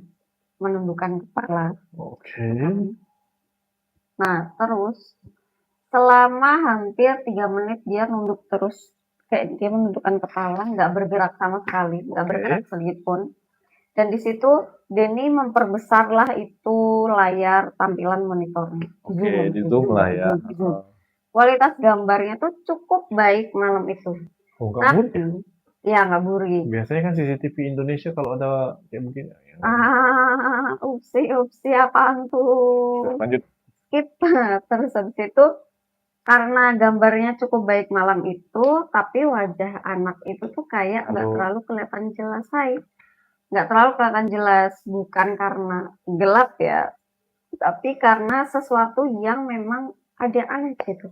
menundukkan kepala. Oke. Nah, terus selama hampir 3 menit dia nunduk terus. Kayak dia menundukkan kepala, nggak bergerak sama sekali, nggak bergerak sedikit pun. Dan di situ Denny memperbesarlah itu layar tampilan monitornya. Oke, di zoom lah ya. Kualitas gambarnya tuh cukup baik malam itu. Oh, nggak buri. Ya nggak buri. Biasanya kan CCTV Indonesia kalau ada kayak begini. Upsi apaan tuh? Lanjut. Kita terus habis itu karena gambarnya cukup baik malam itu, tapi wajah anak itu tuh kayak nggak terlalu kelihatan jelas, nggak terlalu kelihatan jelas, bukan karena gelap ya, tapi karena sesuatu yang memang ada aneh gitu.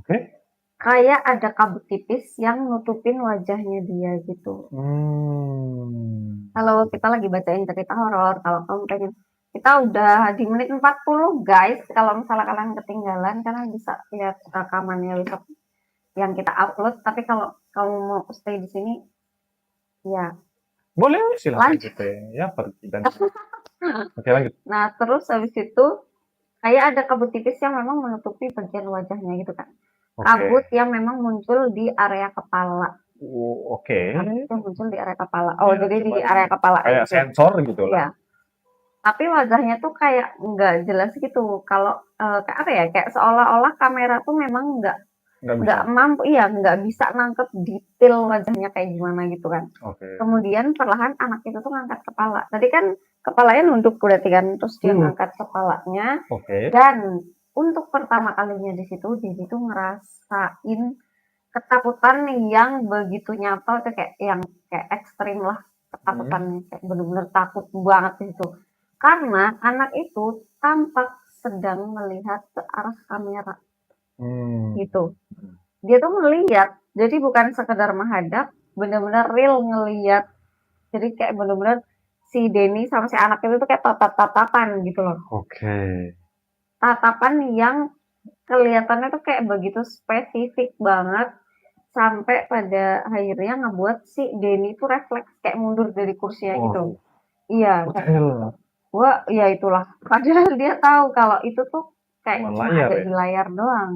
Oke. Kayak ada kabut tipis yang nutupin wajahnya dia gitu. Kalau kita lagi bacain cerita horor, kalau kamu pengen, kita udah di menit 40 guys, kalau misalnya kalian ketinggalan, kalian bisa lihat rekamannya besok yang kita upload, tapi kalau kamu mau stay di sini, ya boleh silahkan kita ya pergi dan oke lanjut. Nah terus habis itu kayak ada kabut tipis yang memang menutupi bagian wajahnya gitu kan. Kabut yang memang muncul di area kepala. Kabut yang muncul di area kepala. Oh ya, jadi di area kepala kayak itu. sensor gitu lah. Ya. Tapi wajahnya tuh kayak nggak jelas gitu. Kalau kayak apa ya? Kayak seolah-olah kamera tuh memang Nggak bisa. nggak mampu, iya, nggak bisa nangkep detail wajahnya kayak gimana gitu kan. Oke. Kemudian perlahan anak itu tuh ngangkat kepala. Tadi kan kepalanya nunduk berarti kan, terus dia ngangkat kepalanya Oke. dan untuk pertama kalinya di situ dia itu ngerasain ketakutan yang begitu nyata, itu kayak yang kayak ekstrim lah ketakutannya, kayak bener-bener takut banget di situ. Karena anak itu tampak sedang melihat ke arah kamera gitu. Dia tuh ngelihat, jadi bukan sekedar menghadap, bener-bener real ngelihat. Jadi kayak bener-bener si Denny sama si anak itu tuh kayak tatap-tatapan gitu loh. Oke. Tatapan yang kelihatannya tuh kayak begitu spesifik banget sampai pada akhirnya ngebuat si Denny tuh refleks kayak mundur dari kursinya gitu. Oh, Iya, kayak detail. wah, ya itulah. Padahal dia tahu kalau itu tuh kayak Cuman cuma layar ada ya? di layar doang.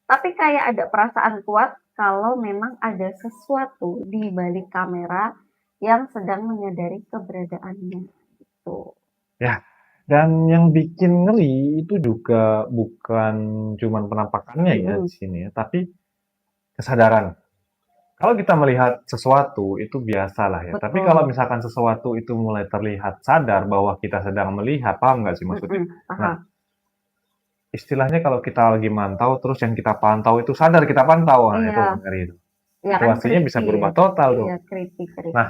Tapi kayak ada perasaan kuat kalau memang ada sesuatu di balik kamera yang sedang menyadari keberadaannya gitu. Ya, dan yang bikin ngeri itu juga bukan cuman penampakannya ya di sini ya, tapi kesadaran. Kalau kita melihat sesuatu itu biasalah ya, tapi Betul. kalau misalkan sesuatu itu mulai terlihat sadar bahwa kita sedang melihat, paham nggak sih maksudnya? Nah, Paham. istilahnya kalau kita lagi mantau, terus yang kita pantau itu sadar kita pantau, nah itu Iya, ngeri itu. ya kan Situasinya bisa creepy ya. berubah total tuh. Iya, creepy. Nah,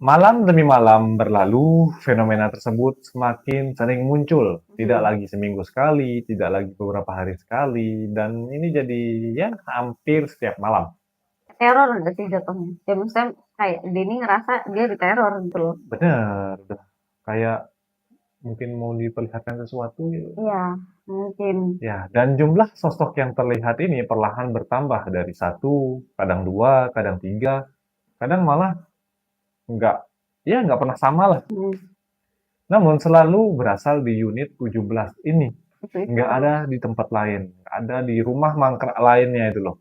malam demi malam berlalu, fenomena tersebut semakin sering muncul. Tidak lagi seminggu sekali, tidak lagi beberapa hari sekali, dan ini jadi ya hampir setiap malam. Teror nggak sih jatuhnya? Ya maksudnya kayak Denny ngerasa dia diteror gitu loh. Bener, udah kayak mungkin mau diperlihatkan sesuatu. Iya, mungkin. Ya, dan jumlah sosok yang terlihat ini perlahan bertambah dari satu, kadang dua, kadang tiga, kadang malah nggak, ya nggak pernah sama lah. Namun selalu berasal di unit 17 ini. Nggak ada di tempat lain, nggak ada di rumah mangkrak lainnya itu loh.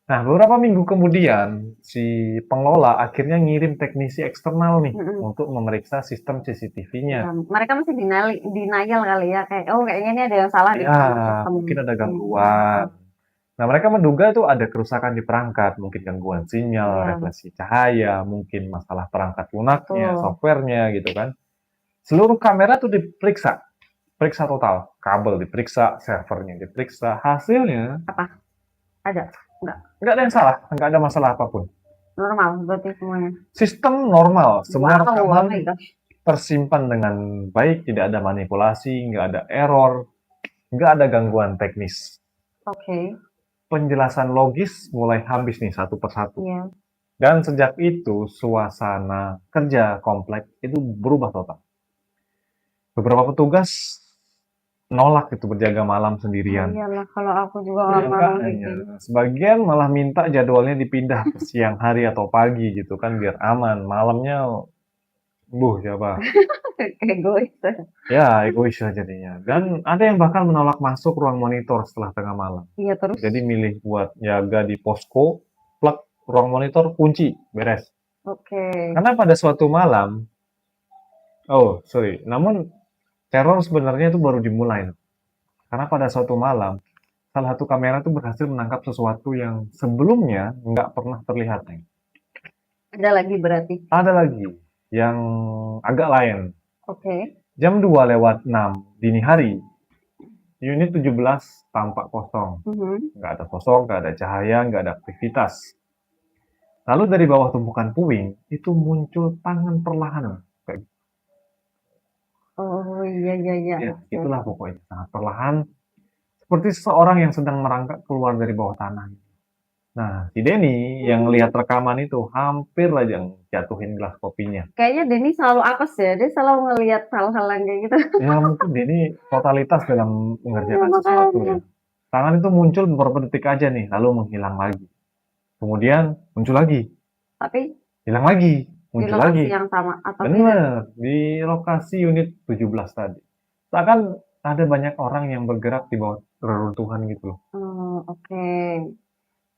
Nah, beberapa minggu kemudian, si pengelola akhirnya ngirim teknisi eksternal nih untuk memeriksa sistem CCTV-nya. Ya, mereka masih denial kali ya, kayak oh kayaknya ini ada yang salah di Ya, sistem. mungkin ada gangguan. Nah, mereka menduga itu ada kerusakan di perangkat, mungkin gangguan sinyal, Iya. refleksi cahaya, mungkin masalah perangkat lunaknya, Betul. softwarenya gitu kan. Seluruh kamera tuh diperiksa, periksa total, kabel diperiksa, servernya diperiksa, hasilnya Apa? Ada? Enggak. nggak ada yang salah, nggak ada masalah apapun. Normal berarti semuanya. Sistem normal, semua Wow, oh rekaman my gosh. tersimpan dengan baik, tidak ada manipulasi, nggak ada error, nggak ada gangguan teknis. Oke. Penjelasan logis mulai habis nih satu persatu. Iya. Dan sejak itu, suasana kerja komplek itu berubah total. Beberapa petugas nolak itu berjaga malam sendirian. Iyalah kalau aku juga nggak mau Makanya, gitu. sebagian malah minta jadwalnya dipindah ke siang hari atau pagi gitu kan biar aman. Malamnya, siapa? Egois. Ya, egois lah jadinya. Dan ada yang bahkan menolak masuk ruang monitor setelah tengah malam. Iya terus. Jadi milih buat jaga di posko, plug ruang monitor, kunci, beres. Oke. Karena pada suatu malam, namun teror sebenarnya itu baru dimulai. Karena pada suatu malam, salah satu kamera itu berhasil menangkap sesuatu yang sebelumnya nggak pernah terlihat. Ada lagi berarti. Ada lagi yang agak lain. Oke. Jam 2:06 dini hari, unit 17 tampak kosong. Nggak ada sosok, nggak ada cahaya, nggak ada aktivitas. Lalu dari bawah tumpukan puing, itu muncul tangan perlahan. Oh iya. Ya, itulah pokoknya, sangat perlahan. Seperti seseorang yang sedang merangkak keluar dari bawah tanah. Nah, si Denny yang lihat rekaman itu hampir aja jatuhin gelas kopinya. Kayaknya Denny selalu apes ya, dia selalu ngelihat hal-hal yang kayak gitu. Ya, mungkin Denny totalitas dalam mengerjakan sesuatu ya. Tangan itu muncul beberapa detik aja nih, lalu menghilang lagi. Kemudian muncul lagi. Tapi hilang lagi, di muncul lokasi lagi. yang sama atau tidak? Bener, di lokasi unit 17 tadi. Seakan ada banyak orang yang bergerak di bawah reruntuhan gitu loh. Oke.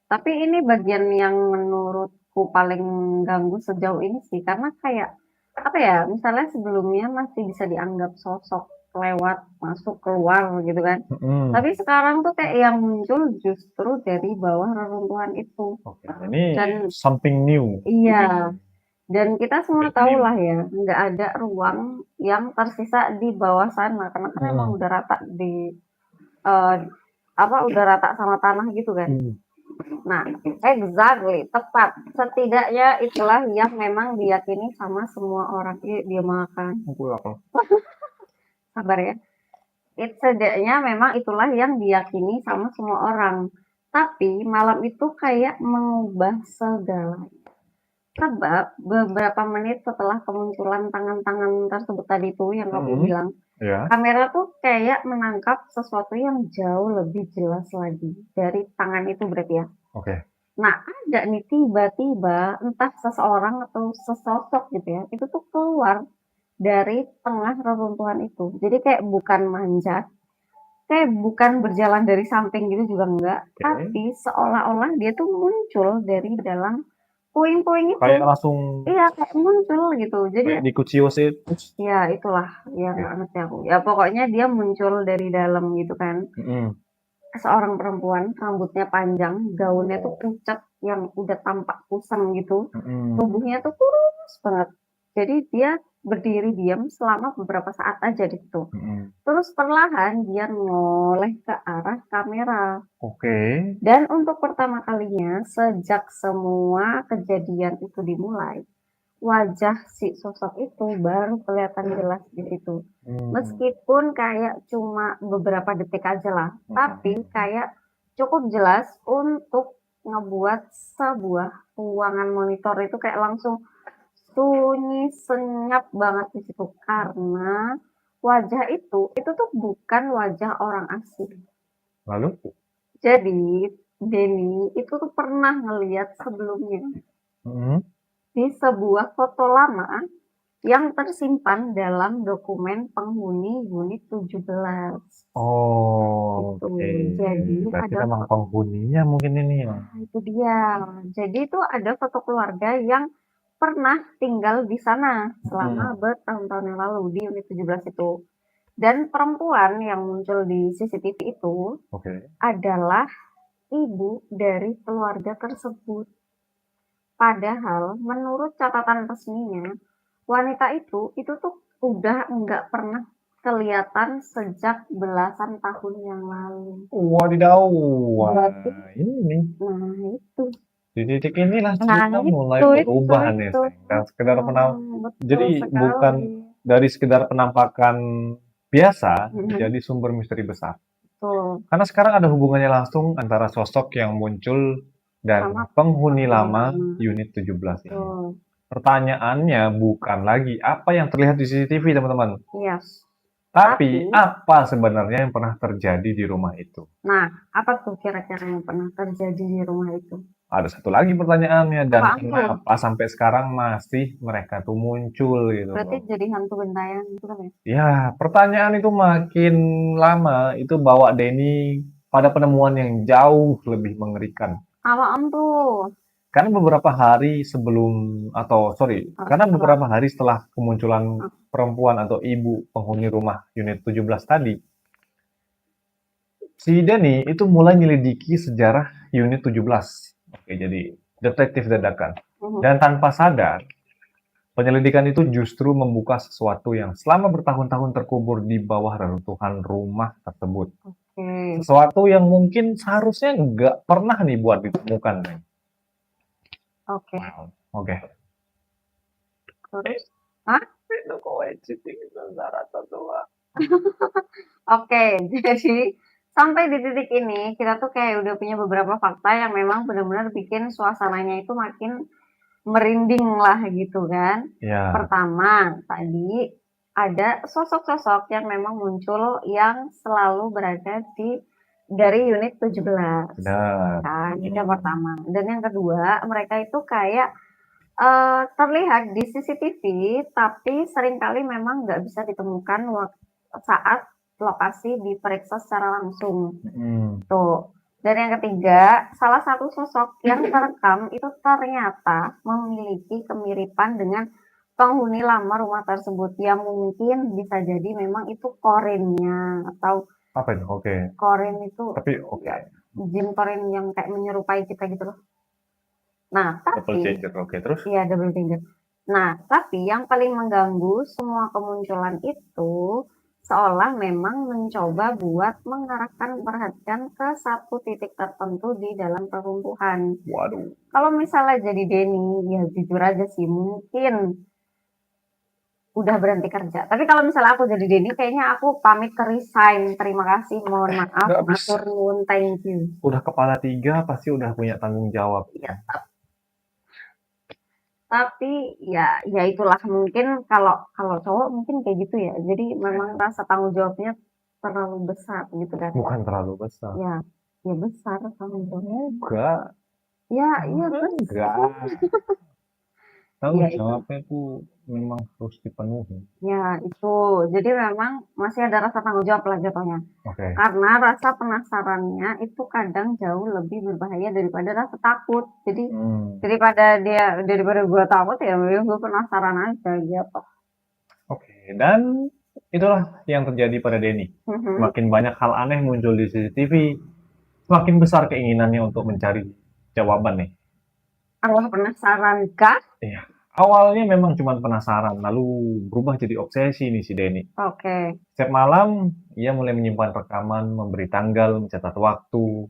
Tapi ini bagian yang menurutku paling ganggu sejauh ini sih, karena kayak apa ya, misalnya sebelumnya masih bisa dianggap sosok lewat, masuk, keluar gitu kan. Mm-mm. Tapi sekarang tuh kayak yang muncul justru dari bawah reruntuhan itu. Oke, ini Dan something new. iya, dan kita semua Brand tahu new. lah ya, nggak ada ruang yang tersisa di bawah sana karena kan emang udah rata di udah rata sama tanah gitu kan. Nah, exactly, tepat. Setidaknya itulah yang memang diyakini sama semua orang. Dia makan. Sabar ya. Setidaknya memang itulah yang diyakini sama semua orang. Tapi malam itu kayak mengubah segala. Sebab beberapa menit setelah kemunculan tangan-tangan tersebut tadi tuh yang kamu bilang, kamera tuh kayak menangkap sesuatu yang jauh lebih jelas lagi dari tangan itu berarti ya. Oke. Nah, ada nih tiba-tiba entah seseorang atau sesosok gitu ya, itu tuh keluar dari tengah reruntuhan itu. Jadi kayak bukan manjat, kayak bukan berjalan dari samping gitu juga enggak, tapi seolah-olah dia tuh muncul dari dalam puing-puing itu. Kayak langsung Iya, kayak muncul gitu. Jadi kayak dikuciosin. ya itulah yang nggak ngerti aku. Ya pokoknya dia muncul dari dalam gitu kan. Seorang perempuan, rambutnya panjang, gaunnya tuh pucat yang udah tampak kusam gitu. Tubuhnya tuh kurus banget. Jadi dia berdiri diam selama beberapa saat aja di situ. Terus perlahan dia noleh ke arah kamera. Oke. Dan untuk pertama kalinya sejak semua kejadian itu dimulai, wajah si sosok itu baru kelihatan jelas di situ. Meskipun kayak cuma beberapa detik aja lah, tapi kayak cukup jelas untuk ngebuat sebuah ruangan monitor itu kayak langsung sunyi senyap banget di situ karena wajah itu tuh bukan wajah orang asing. Lalu? Jadi Denny itu tuh pernah ngeliat sebelumnya di sebuah foto lama yang tersimpan dalam dokumen penghuni unit 17. Oh, Gitu. oke. Jadi Berarti ada memang penghuninya mungkin ini ya. itu dia. Jadi itu ada foto keluarga yang pernah tinggal di sana selama bertahun-tahun yang lalu di unit 17 itu. Dan perempuan yang muncul di CCTV itu adalah ibu dari keluarga tersebut. Padahal menurut catatan resminya, wanita itu tuh udah nggak pernah kelihatan sejak belasan tahun yang lalu. Wadidaw. Wah, Berarti, ini. nah itu. Di titik inilah Nah cerita mulai itu, berubah nih, itu. Seng. Dan sekedar Betul jadi sekali. bukan dari sekedar penampakan biasa menjadi sumber misteri besar. Betul. Karena sekarang ada hubungannya langsung antara sosok yang muncul dan Sama penghuni lama lama. unit 17 ini. Betul. Pertanyaannya bukan lagi apa yang terlihat di CCTV, teman-teman. Iya. Tapi apa sebenarnya yang pernah terjadi di rumah itu? Nah, apa tuh kira-kira yang pernah terjadi di rumah itu? Ada satu lagi pertanyaannya, dan Apa? kenapa sampai sekarang masih mereka tuh muncul gitu Berarti loh. jadi hantu gentayangan gitu kan ya? Ya, pertanyaan itu makin lama itu bawa Denny pada penemuan yang jauh lebih mengerikan. Apaan tuh? Karena beberapa hari sebelum karena beberapa hari setelah kemunculan perempuan atau ibu penghuni rumah unit 17 tadi, si Denny itu mulai menyelidiki sejarah unit 17. Oke, jadi detektif dadakan. Dan tanpa sadar, penyelidikan itu justru membuka sesuatu yang selama bertahun-tahun terkubur di bawah reruntuhan rumah tersebut. Sesuatu yang mungkin seharusnya nggak pernah nih buat ditemukan. Oke. Oke. Terus? Hah? Oke, jadi sampai di titik ini kita tuh kayak udah punya beberapa fakta yang memang benar-benar bikin suasananya itu makin merinding lah gitu kan. Pertama, tadi ada sosok-sosok yang memang muncul yang selalu berada dari unit 17. Kan, itu yang pertama. Dan yang kedua, mereka itu kayak terlihat di CCTV, tapi seringkali memang nggak bisa ditemukan saat lokasi diperiksa secara langsung. Tuh. Dan yang ketiga, salah satu sosok yang terekam itu ternyata memiliki kemiripan dengan penghuni lama rumah tersebut. Ya mungkin bisa jadi memang itu korinnya atau Apa itu? Oke. korin itu Tapi oke. ya, jin korin yang kayak menyerupai kita gitu loh. Nah, Double tapi changer. Oke, terus? iya double danger. Nah, tapi yang paling mengganggu semua kemunculan itu seolah memang mencoba buat mengarahkan perhatian ke satu titik tertentu di dalam peruntuhan. Waduh. Kalau misalnya jadi Denny, ya jujur aja sih mungkin udah berhenti kerja. Tapi kalau misalnya aku jadi Denny, kayaknya aku pamit ke resign. Terima kasih, mohon maaf, Nggak matur bisa. nuwun, thank you. Udah kepala 3 pasti udah punya tanggung jawab. Ya, tapi ya itulah mungkin kalau kalau cowok mungkin kayak gitu ya. Jadi memang rasa tanggung jawabnya terlalu besar gitu kan. Bukan terlalu besar. Ya, ya besar tanggung jawabnya. Enggak. Ya, iya besar. Enggak. Ya Tanggung itu. jawabnya tuh memang harus dipenuhi. Ya itu. Jadi memang masih ada rasa tanggung jawab lah jatuhnya. Oke. Karena rasa penasarannya itu kadang jauh lebih berbahaya daripada rasa takut. Jadi daripada gue takut ya gue penasaran aja gitu. Oke. Dan itulah yang terjadi pada Denny. Semakin banyak hal aneh muncul di CCTV, semakin besar keinginannya untuk mencari jawaban nih. Allah penasaran kah? Iya. Awalnya memang cuma penasaran, lalu berubah jadi obsesi nih si Denny. Oke. Setiap malam, ia mulai menyimpan rekaman, memberi tanggal, mencatat waktu,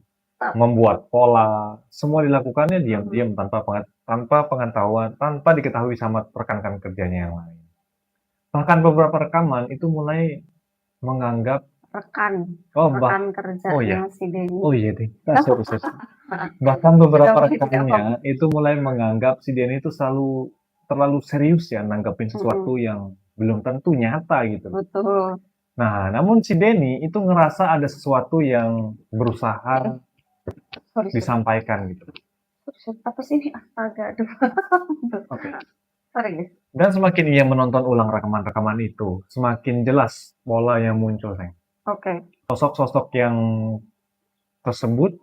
membuat pola. Semua dilakukannya diam-diam tanpa pengetahuan, tanpa diketahui sama rekan-rekan kerjanya yang lain. Bahkan beberapa rekaman itu mulai menganggap Rekan rekan kerjanya si Denny. Oh iya deh. Sorry. Bahkan beberapa rekannya itu mulai menganggap si Denny itu terlalu serius ya nanggepin sesuatu yang belum tentu nyata gitu. Betul. Nah, namun si Denny itu ngerasa ada sesuatu yang berusaha disampaikan gitu. Apa sih ini? Astaga, aduh. Oke. Sorry. Dan semakin ia menonton ulang rekaman-rekaman itu, semakin jelas pola yang muncul, Seng. Oke. Sosok-sosok yang tersebut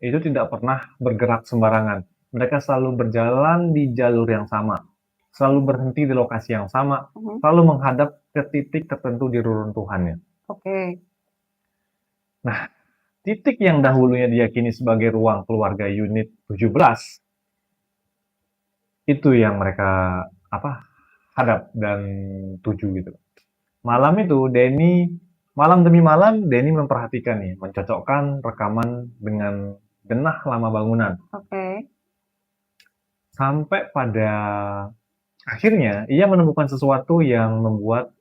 itu tidak pernah bergerak sembarangan. Mereka selalu berjalan di jalur yang sama, selalu berhenti di lokasi yang sama, selalu menghadap ke titik tertentu di reruntuhannya. Oke. Nah, titik yang dahulunya diyakini sebagai ruang keluarga unit 17, itu yang mereka hadap dan tuju gitu. Malam itu malam demi malam Denny memperhatikan nih, mencocokkan rekaman dengan denah lama bangunan. Oke. Sampai pada akhirnya ia menemukan sesuatu yang membuat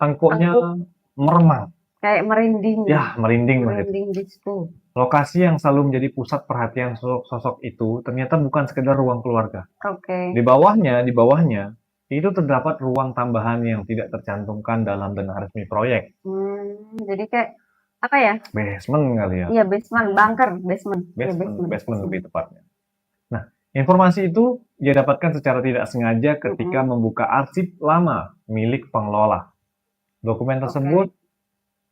tengkuknya meremang. Kayak merinding. Ya, merinding di situ. Lokasi yang selalu menjadi pusat perhatian sosok itu ternyata bukan sekedar ruang keluarga. Oke. Di bawahnya itu terdapat ruang tambahan yang tidak tercantumkan dalam denah resmi proyek. Jadi kayak apa ya? Basement kali ya? Iya, basement, bunker, basement. Basement lebih tepatnya. Nah, informasi itu dia dapatkan secara tidak sengaja ketika membuka arsip lama milik pengelola. Dokumen tersebut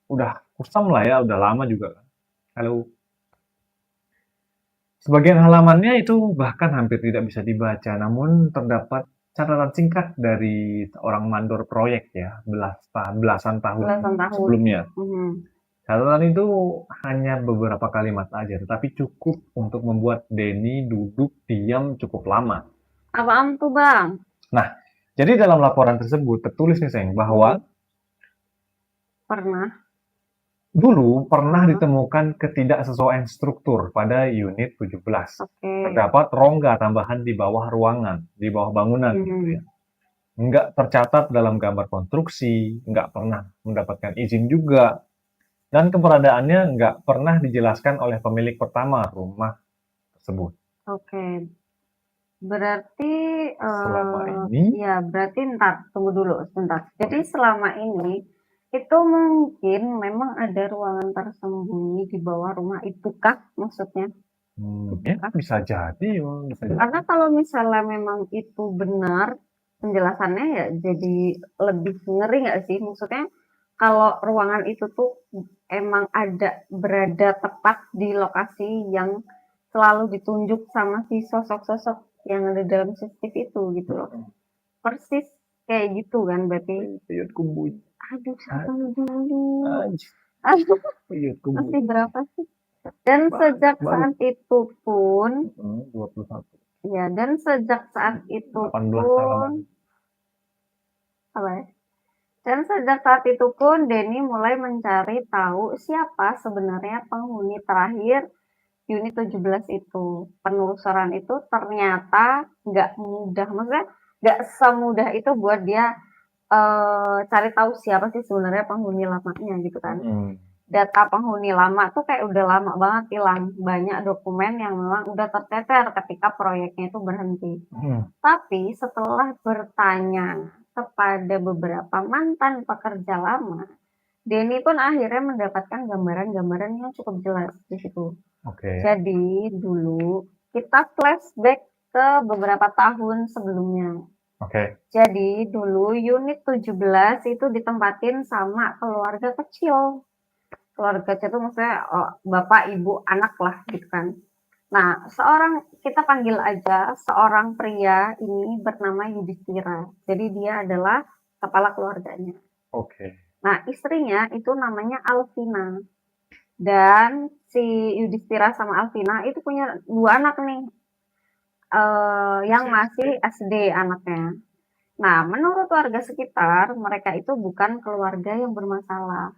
udah kusam lah ya, udah lama juga. Halo. Sebagian halamannya itu bahkan hampir tidak bisa dibaca, namun terdapat catatan singkat dari seorang mandor proyek ya, belasan tahun sebelumnya. Catatan itu hanya beberapa kalimat aja, tetapi cukup untuk membuat Denny duduk diam cukup lama. Apaan tuh, Bang? Nah, jadi dalam laporan tersebut tertulis nih, Seng, bahwa dulu pernah ditemukan ketidaksesuaian struktur pada unit 17. Terdapat rongga tambahan di bawah ruangan, di bawah bangunan gitu ya. Nggak tercatat dalam gambar konstruksi, nggak pernah mendapatkan izin juga. Dan keberadaannya nggak pernah dijelaskan oleh pemilik pertama rumah tersebut. Oke. Berarti selama ini? Ya, berarti tunggu dulu sebentar. Jadi selama ini itu mungkin memang ada ruangan tersembunyi di bawah rumah itu kah maksudnya? Ya bisa jadi. Karena kalau misalnya memang itu benar penjelasannya ya jadi lebih ngeri nggak sih? Maksudnya kalau ruangan itu tuh emang berada tepat di lokasi yang selalu ditunjuk sama si sosok-sosok yang ada dalam CCTV itu gitu loh. persis kayak gitu kan berarti. Peyot kumbuy. Aduh, sabar dulu. Anjir, Aduh, peyot kumbuy. masih berapa sih? Dan sejak saat itu pun, 21. ya, dan sejak saat itu 18 pun, halaman. apa ya? Dan sejak saat itu pun Denny mulai mencari tahu siapa sebenarnya penghuni terakhir unit 17 itu. Penelusuran itu ternyata nggak mudah, maksudnya nggak semudah itu buat dia cari tahu siapa sih sebenarnya penghuni lamanya gitu kan. Data penghuni lama tuh kayak udah lama banget hilang. Banyak dokumen yang memang udah tercecer ketika proyeknya itu berhenti. Tapi setelah bertanya kepada beberapa mantan pekerja lama, Denny pun akhirnya mendapatkan gambaran-gambaran yang cukup jelas di situ. Jadi dulu kita flashback ke beberapa tahun sebelumnya. Jadi dulu unit 17 itu ditempatin sama keluarga kecil. Keluarga kecil itu maksudnya bapak, ibu, anak lah gitu kan. Nah, kita panggil aja seorang pria ini bernama Yudhistira. Jadi dia adalah kepala keluarganya. Nah, istrinya itu namanya Alvina. Dan si Yudhistira sama Alvina itu punya 2 anak nih. Yang masih SD anaknya. Nah, menurut warga sekitar, mereka itu bukan keluarga yang bermasalah.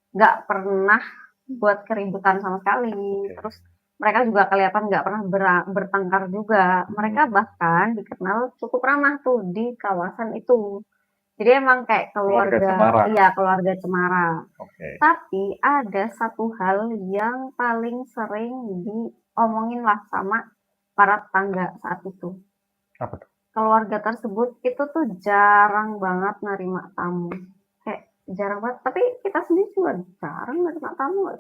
Nggak pernah buat keributan sama sekali. Terus mereka juga kelihatan nggak pernah bertengkar juga. Mereka bahkan dikenal cukup ramah tuh di kawasan itu. Jadi emang kayak keluarga cemara. Tapi ada satu hal yang paling sering diomongin lah sama para tetangga saat itu. Apa tuh? Keluarga tersebut itu tuh jarang banget nerima tamu. Kayak jarang banget, tapi kita sendiri juga jarang nerima tamu.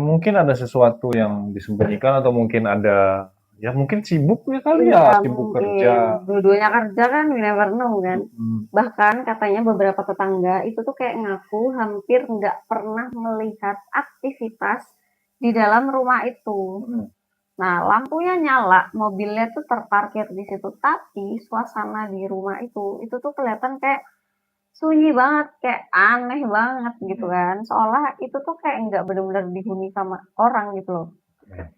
Mungkin ada sesuatu yang disembunyikan atau mungkin ada, ya mungkin sibuk ya kali ya, sibuk kerja. Dua-duanya kerja kan, we never know kan. Bahkan katanya beberapa tetangga itu tuh kayak ngaku hampir nggak pernah melihat aktivitas di dalam rumah itu. Nah, lampunya nyala, mobilnya tuh terparkir di situ, tapi suasana di rumah itu tuh kelihatan kayak sunyi banget, kayak aneh banget gitu kan. Seolah itu tuh kayak nggak benar-benar dihuni sama orang gitu loh.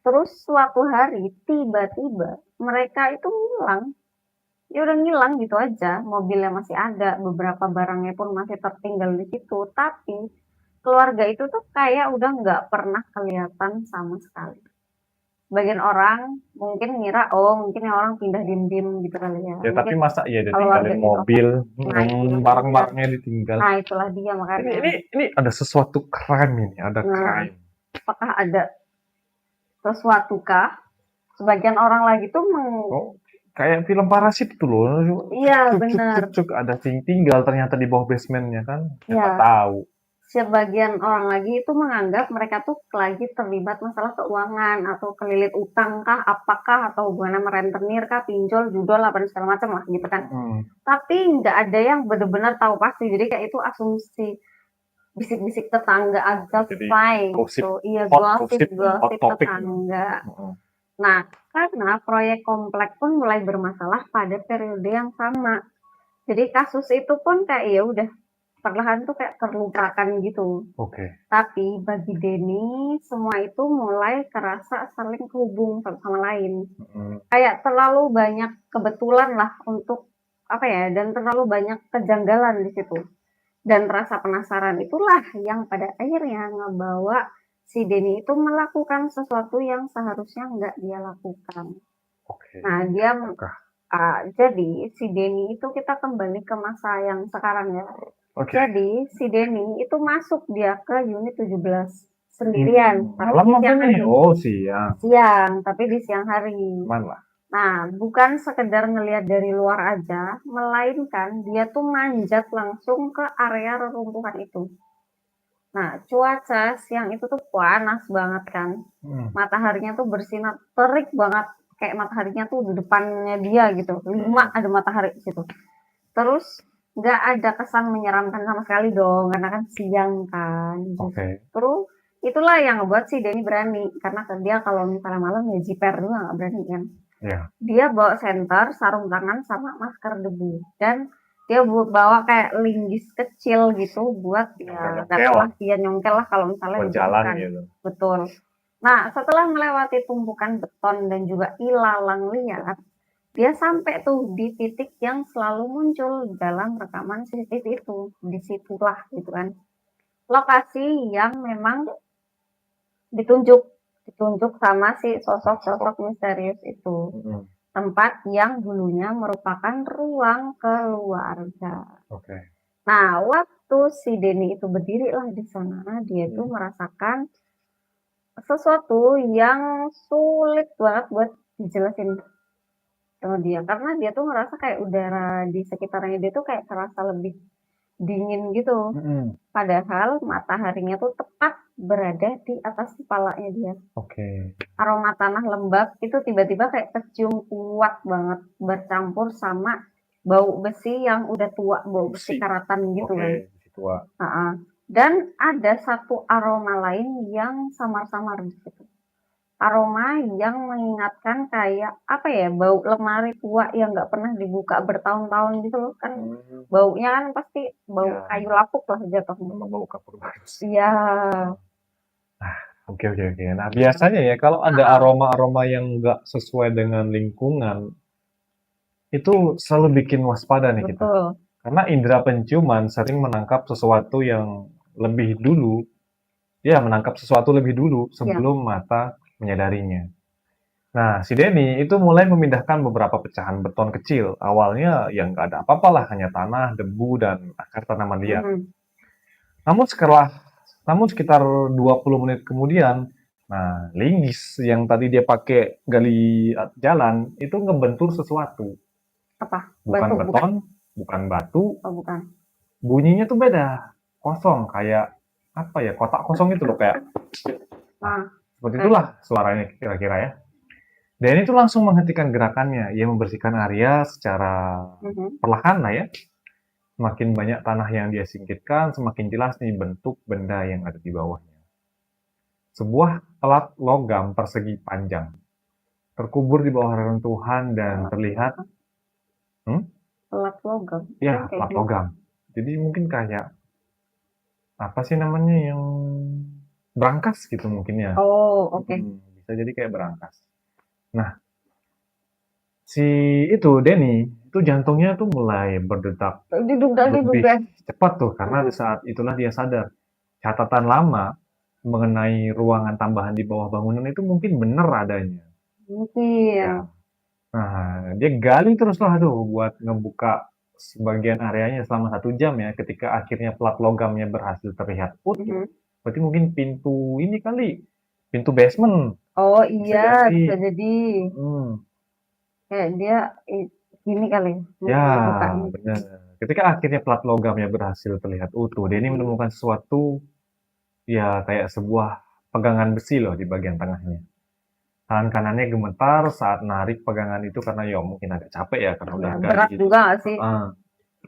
Terus suatu hari tiba-tiba mereka itu ngilang. Ya udah ngilang gitu aja, mobilnya masih ada, beberapa barangnya pun masih tertinggal di situ, tapi keluarga itu tuh kayak udah nggak pernah kelihatan sama sekali. Bagian orang mungkin ngira, mungkin orang pindah diem-diem gitu kali ya. Ya tapi masa iya dia kalau warga tinggalin itu mobil, barang-barangnya Nah, ditinggal. itulah dia makanya. Ini ada sesuatu crime ini, ada crime. Apakah ada sesuatu kah? Sebagian orang lagi tuh kayak film Parasit itu loh. Iya, benar. Ada yang tinggal ternyata di bawah basementnya kan. Siapa tahu. Sebagian orang lagi itu menganggap mereka tuh lagi terlibat masalah keuangan atau kelilit utang kah, apakah, atau hubungan sama rentenir kah, pinjol, judol, apa segala macam lah gitu kan. Tapi nggak ada yang benar-benar tahu pasti. Jadi kayak itu asumsi bisik-bisik tetangga aja, fine gitu. Iya, gosip tetangga. Nah, karena proyek komplek pun mulai bermasalah pada periode yang sama. Jadi kasus itu pun kayak ya udah perlahan tuh kayak terlupakan gitu. Tapi bagi Denny semua itu mulai kerasa saling terhubung satu sama lain. Kayak terlalu banyak kebetulan lah untuk dan terlalu banyak kejanggalan di situ. Dan rasa penasaran itulah yang pada akhirnya ngebawa si Denny itu melakukan sesuatu yang seharusnya nggak dia lakukan. Nah, jadi si Denny itu kita kembali ke masa yang sekarang ya. Jadi si Denny itu masuk dia ke unit 17 sendirian. Malam apa nih? Siang. Tapi di siang hari. Nah, bukan sekedar ngelihat dari luar aja, melainkan dia tuh manjat langsung ke area reruntuhan itu. Nah, cuaca siang itu tuh panas banget kan. Mataharinya tuh bersinar terik banget. Kayak mataharinya tuh di depannya dia gitu. 5 ada matahari di situ. Terus nggak ada kesan menyeramkan sama sekali dong, karena kan siang kan. Terus itulah yang ngebuat si Denny berani, karena dia kalau misalnya malam ya jiper juga nggak berani kan. Ya. Dia bawa senter, sarung tangan, sama masker debu. Dan dia bawa kayak linggis kecil gitu buat ya nggak tahu lah, dia nyongkel lah kalau misalnya Buat jalan dibutuhkan. gitu. Betul. Nah, setelah melewati tumpukan beton dan juga ilalang liar, dia sampai tuh di titik yang selalu muncul dalam rekaman CCTV itu. Disitulah gitu kan. Lokasi yang memang ditunjuk sama si sosok-sosok misterius itu. Tempat yang dulunya merupakan ruang keluarga. Oke. Nah, waktu si Denny itu berdiri lah di sana, dia tuh merasakan sesuatu yang sulit banget buat dijelasin sama dia. Karena dia tuh ngerasa kayak udara di sekitarnya dia tuh kayak terasa lebih dingin gitu. Padahal mataharinya tuh tepat berada di atas kepalanya dia. Oke. Aroma tanah lembab itu tiba-tiba kayak tercium kuat banget bercampur sama bau besi yang udah tua, bau besi karatan gitu kan. Besi tua. Dan ada satu aroma lain yang samar-samar di situ. Aroma yang mengingatkan kayak apa ya, bau lemari tua yang nggak pernah dibuka bertahun-tahun gitu loh kan. Baunya kan pasti bau kayu lapuk lah jatuhnya. Memang bau kapur banget. Iya. Oke. Nah, biasanya ya kalau ada aroma-aroma yang nggak sesuai dengan lingkungan, itu selalu bikin waspada nih kita. Betul. Karena indera penciuman sering menangkap sesuatu yang lebih dulu, menangkap sesuatu lebih dulu sebelum mata menyadarinya. Nah, si Denny itu mulai memindahkan beberapa pecahan beton kecil. Awalnya yang nggak ada apa-apa lah, hanya tanah, debu, dan akar tanaman liar. Namun sekitar 20 menit kemudian, nah, linggis yang tadi dia pakai gali jalan itu ngebentur sesuatu. Apa? Bukan Batu, beton, bukan batu. Oh, bukan. Bunyinya tuh beda. Kosong, kayak apa ya? Kotak kosong itu loh kayak. Seperti itulah suaranya kira-kira ya. Dan itu langsung menghentikan gerakannya. Ia membersihkan area secara perlahan lah ya. Semakin banyak tanah yang dia singkirkan, semakin jelas nih bentuk benda yang ada di bawahnya. Sebuah pelat logam persegi panjang terkubur di bawah reruntuhan dan terlihat pelat logam? Ya, pelat logam. Jadi mungkin kayak apa sih namanya yang berangkas gitu mungkin ya. Oh, oke. Bisa jadi kayak berangkas. Nah, si itu Denny itu jantungnya tuh mulai berdetak lebih cepat tuh karena di saat itulah dia sadar catatan lama mengenai ruangan tambahan di bawah bangunan itu mungkin benar adanya. Mungkin. Nah, dia gali terus lah tuh buat ngebuka sebagian areanya selama 1 jam ya. Ketika akhirnya plat logamnya berhasil terlihat utuh, berarti mungkin pintu ini kali, pintu basement. Oh iya, bisa jadi. Kayak dia gini kali. Ya, benar. Ketika akhirnya plat logamnya berhasil terlihat utuh, Denny menemukan sesuatu ya kayak sebuah pegangan besi loh di bagian tengahnya. Tangan kanannya gemetar saat narik pegangan itu karena ya mungkin agak capek ya karena udah berat juga nggak sih?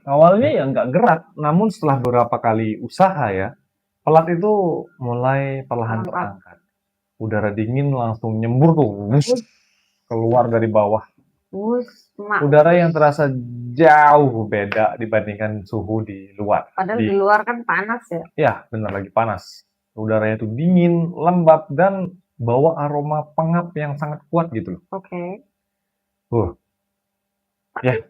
Awalnya ya nggak gerak, namun setelah beberapa kali usaha ya, pelat itu mulai perlahan terangkat. Udara dingin langsung nyembur tuh, keluar dari bawah. Udara yang terasa jauh beda dibandingkan suhu di luar. Padahal di luar kan panas ya? Ya, benar lagi panas. Udaranya itu dingin, lembab, dan bawa aroma pengap yang sangat kuat gitu loh. Oke. Ya.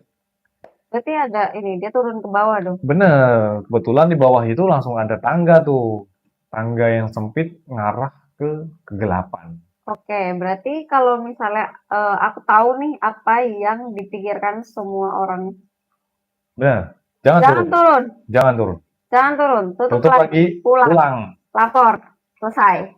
Berarti ada ini, dia turun ke bawah dong? Bener, kebetulan di bawah itu langsung ada tangga tuh. Tangga yang sempit ngarah ke kegelapan. Oke, berarti kalau misalnya aku tahu nih apa yang dipikirkan semua orang. Benar, jangan turun. Jangan turun, tutup lagi, pulang. Lapor, selesai.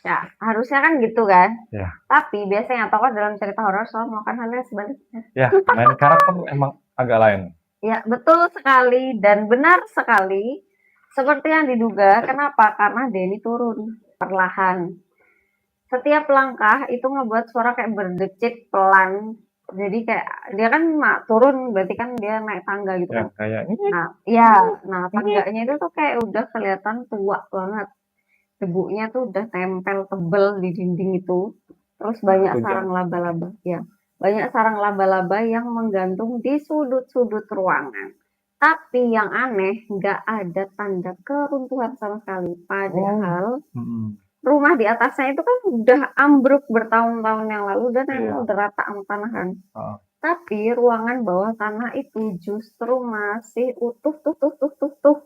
Ya, harusnya kan gitu kan? Ya. Tapi biasanya tokoh dalam cerita horor selalu melakukan hal yang sebaliknya. Ya, main karakter emang agak lain. Ya, betul sekali dan benar sekali. Seperti yang diduga, kenapa? Karena Denny turun perlahan. Setiap langkah itu ngebuat suara kayak berdecit pelan. Jadi kayak dia kan turun, berarti kan dia naik tangga gitu kan. Kayak Nah tangganya itu tuh kayak udah kelihatan tua banget. Debunya tuh udah tempel tebel di dinding itu. Terus banyak sarang laba-laba. Ya. banyak sarang laba-laba yang menggantung di sudut-sudut ruangan. Tapi yang aneh, nggak ada tanda keruntuhan sama sekali. Padahal rumah di atasnya itu kan udah ambruk bertahun-tahun yang lalu dan emang udah rata sama tanah kan. Tapi ruangan bawah tanah itu justru masih utuh tuh.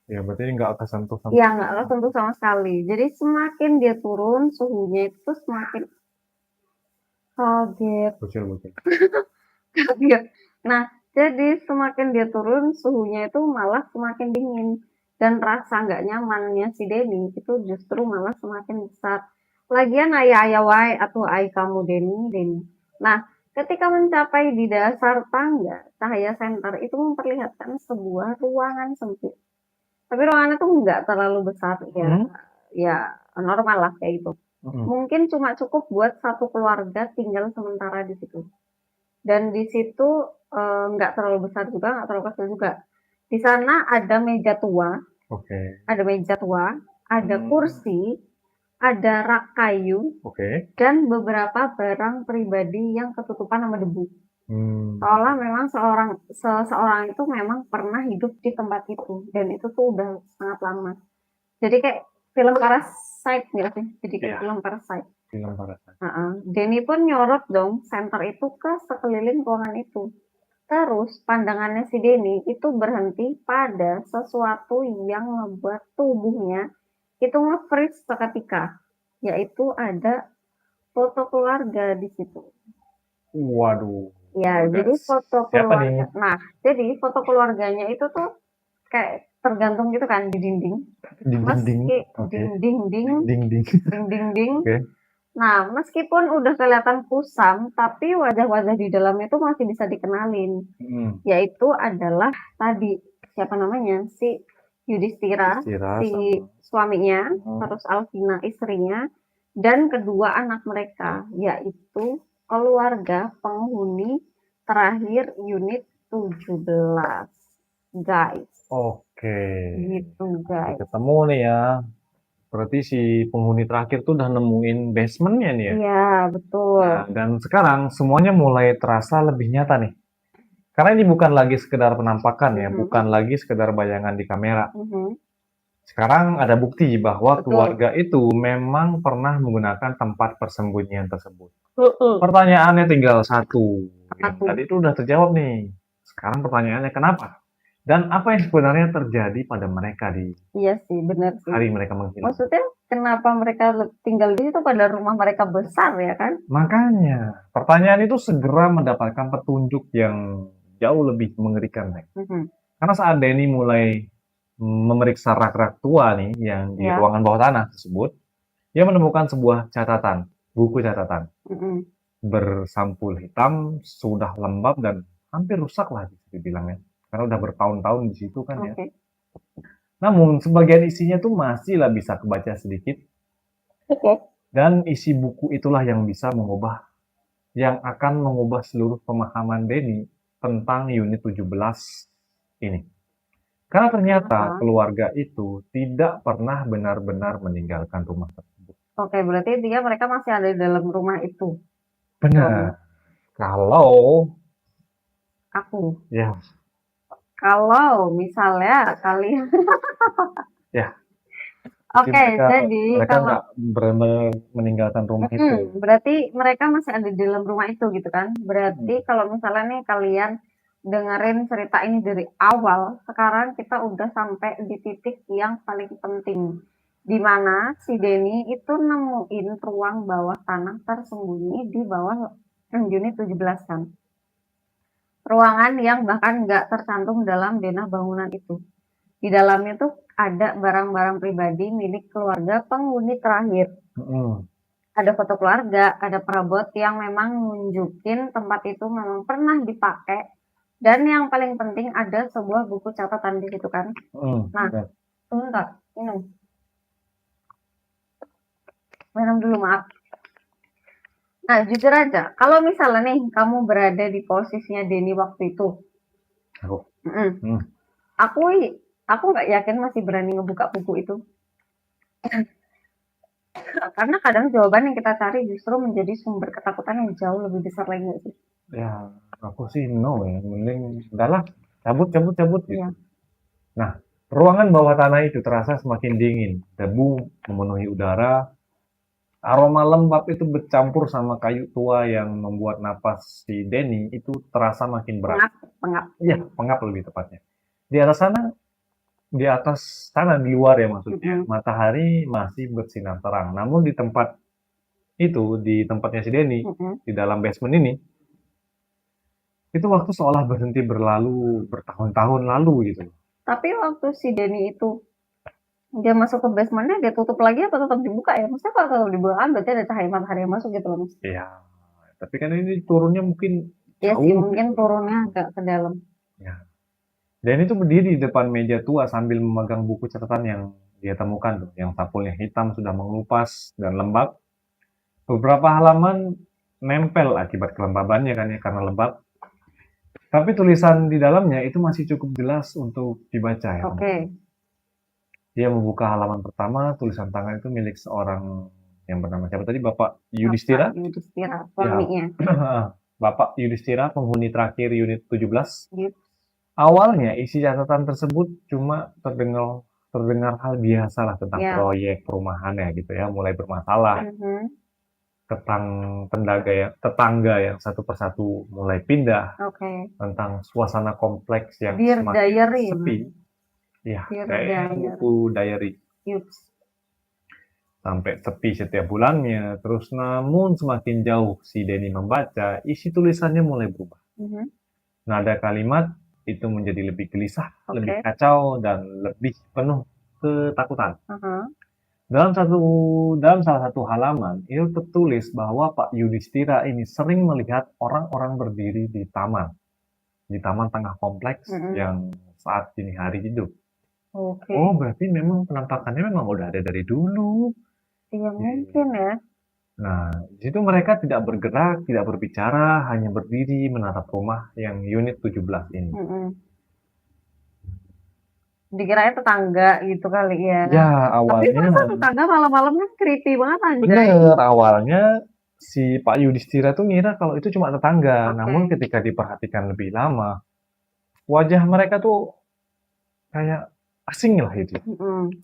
Ya, berarti nggak tersentuh sama. Ya, nggak tersentuh sama sekali. Jadi semakin dia turun, suhunya itu semakin kaget. Bocil. Kaget. Nah, jadi semakin dia turun, suhunya itu malah semakin dingin. Dan rasa nggak nyamannya si Denny itu justru malah semakin besar. Lagian ayah wae atau ai kamu Denny. Nah, ketika mencapai di dasar tangga, cahaya senter itu memperlihatkan sebuah ruangan sempit. Tapi ruangannya tuh nggak terlalu besar ya normal lah kayak gitu. Mungkin cuma cukup buat satu keluarga tinggal sementara di situ. Dan di situ nggak terlalu besar juga, nggak terlalu kecil juga. Di sana ada meja tua, ada kursi, ada rak kayu, dan beberapa barang pribadi yang ketutupan sama debu. Seolah memang seseorang itu memang pernah hidup di tempat itu dan itu tuh udah sangat lama. Jadi kayak film Parasite nggak sih? Jadi kayak film Parasite. Denny pun nyorot dong senter itu ke sekeliling ruangan itu. Terus pandangannya si Denny itu berhenti pada sesuatu yang membuat tubuhnya itu nge-freeze seketika, yaitu ada foto keluarga di situ. Waduh. Ya, jadi foto keluarga. Nah, jadi foto keluarganya itu tuh kayak tergantung gitu kan di dinding. Dinding. Nah, meskipun udah kelihatan kusam, tapi wajah-wajah di dalamnya itu masih bisa dikenalin. Yaitu adalah tadi siapa namanya? Si Yudhistira, si suaminya, terus Alvina istrinya, dan kedua anak mereka, yaitu keluarga penghuni terakhir unit 17. Guys. Oke. Gitu, guys. Ketemu nih ya. Berarti si penghuni terakhir tuh udah nemuin basementnya nih ya? Iya, betul. Nah, dan sekarang semuanya mulai terasa lebih nyata nih. Karena ini bukan lagi sekedar penampakan ya, bukan lagi sekedar bayangan di kamera. Sekarang ada bukti bahwa keluarga itu memang pernah menggunakan tempat persembunyian tersebut. Pertanyaannya tinggal satu. Yang tadi itu udah terjawab nih. Sekarang pertanyaannya kenapa? Dan apa yang sebenarnya terjadi pada mereka di hari mereka menghilang? Maksudnya kenapa mereka tinggal di situ pada rumah mereka besar ya kan? Makanya, pertanyaan itu segera mendapatkan petunjuk yang jauh lebih mengerikan. Karena saat Denny mulai memeriksa rak-rak tua nih yang di ruangan bawah tanah tersebut, dia menemukan sebuah buku catatan bersampul hitam, sudah lembab dan hampir rusak lah bisa dibilangnya. Karena udah bertahun-tahun di situ kan ya. Namun sebagian isinya tuh masih lah bisa kebaca sedikit. Dan isi buku itulah yang akan mengubah seluruh pemahaman Denny tentang unit 17 ini. Karena ternyata keluarga itu tidak pernah benar-benar meninggalkan rumah tersebut. Oke, berarti mereka masih ada di dalam rumah itu. Benar. Kalau kalau misalnya kalian jadi mereka nggak benar-benar meninggalkan rumah itu. Berarti mereka masih ada di dalam rumah itu gitu kan? Berarti kalau misalnya nih kalian dengerin cerita ini dari awal, sekarang kita udah sampai di titik yang paling penting, di mana si Denny itu nemuin ruang bawah tanah tersembunyi di bawah unit 17 kan. Ruangan yang bahkan nggak tercantum dalam denah bangunan itu. Di dalamnya tuh ada barang-barang pribadi milik keluarga penghuni terakhir. Ada foto keluarga, ada perabot yang memang nunjukin tempat itu memang pernah dipakai. Dan yang paling penting ada sebuah buku catatan di situ kan. Nah, sebentar, minum dulu maaf. Nah, jujur aja, kalau misalnya nih kamu berada di posisinya Denny waktu itu, aku nggak yakin masih berani ngebuka buku itu. Karena kadang jawaban yang kita cari justru menjadi sumber ketakutan yang jauh lebih besar lagi nggak sih? Ya, aku sih no ya, mending udahlah, cabut cabut cabut gitu. Iya. Nah, ruangan bawah tanah itu terasa semakin dingin. Debu memenuhi udara, aroma lembab itu bercampur sama kayu tua yang membuat napas si Denny itu terasa makin berat. Pengap, pengap. Iya, pengap lebih tepatnya. Di atas sana, di atas sana di luar ya maksudnya, matahari masih bersinar terang. Namun di tempat itu, di tempatnya si Denny, di dalam basement ini, itu waktu seolah berhenti berlalu bertahun-tahun lalu gitu. Tapi waktu si Denny itu dia masuk ke basementnya, dia tutup lagi apa tetap dibuka ya? Maksudnya kalau tetap dibuka kan berarti ada cahaya matahari yang masuk gitu loh, Mas. Iya, tapi kan ini turunnya mungkin Iya sih, jauh. mungkin turunnya agak ke dalam. Ya. Dan itu berdiri di depan meja tua sambil memegang buku catatan yang dia temukan tuh, yang sampulnya hitam sudah mengelupas dan lembab. Beberapa halaman nempel akibat kelembabannya kan ya karena lembab. Tapi tulisan di dalamnya itu masih cukup jelas untuk dibaca ya. Oke. Dia membuka halaman pertama, tulisan tangan itu milik seorang yang bernama siapa tadi? Bapak Yudhistira? Bapak Yudhistira, Ya. suaminya. Bapak Yudhistira, penghuni terakhir unit 17. Gitu. Awalnya isi catatan tersebut cuma terdengar hal biasa lah tentang Ya. proyek perumahan ya gitu ya, mulai bermasalah. Tetangga yang satu persatu mulai pindah. Oke. Tentang suasana kompleks yang Dear semakin Diary. sepi. Iya, Dear kayak Diary. buku diary. Yups. Sampai sepi setiap bulannya. Terus namun semakin jauh si Denny membaca, isi tulisannya mulai berubah. Nada kalimat itu menjadi lebih gelisah, lebih kacau, dan lebih penuh ketakutan. Dalam salah satu halaman, itu tertulis bahwa Pak Yudhistira ini sering melihat orang-orang berdiri di taman tengah kompleks yang saat dini hari hidup. Oke. Oh, berarti memang penampakannya memang udah ada dari dulu. Iya mungkin ya. Nah, di situ mereka tidak bergerak, tidak berbicara, hanya berdiri menatap rumah yang unit 17 ini. Dikirain tetangga gitu kali ya. Ya, Tapi awalnya masa tetangga malam-malam kan creepy banget anjay. bener, awalnya si Pak Yudhistira tuh ngira kalau itu cuma tetangga. Namun ketika diperhatikan lebih lama, wajah mereka tuh kayak asing lah itu.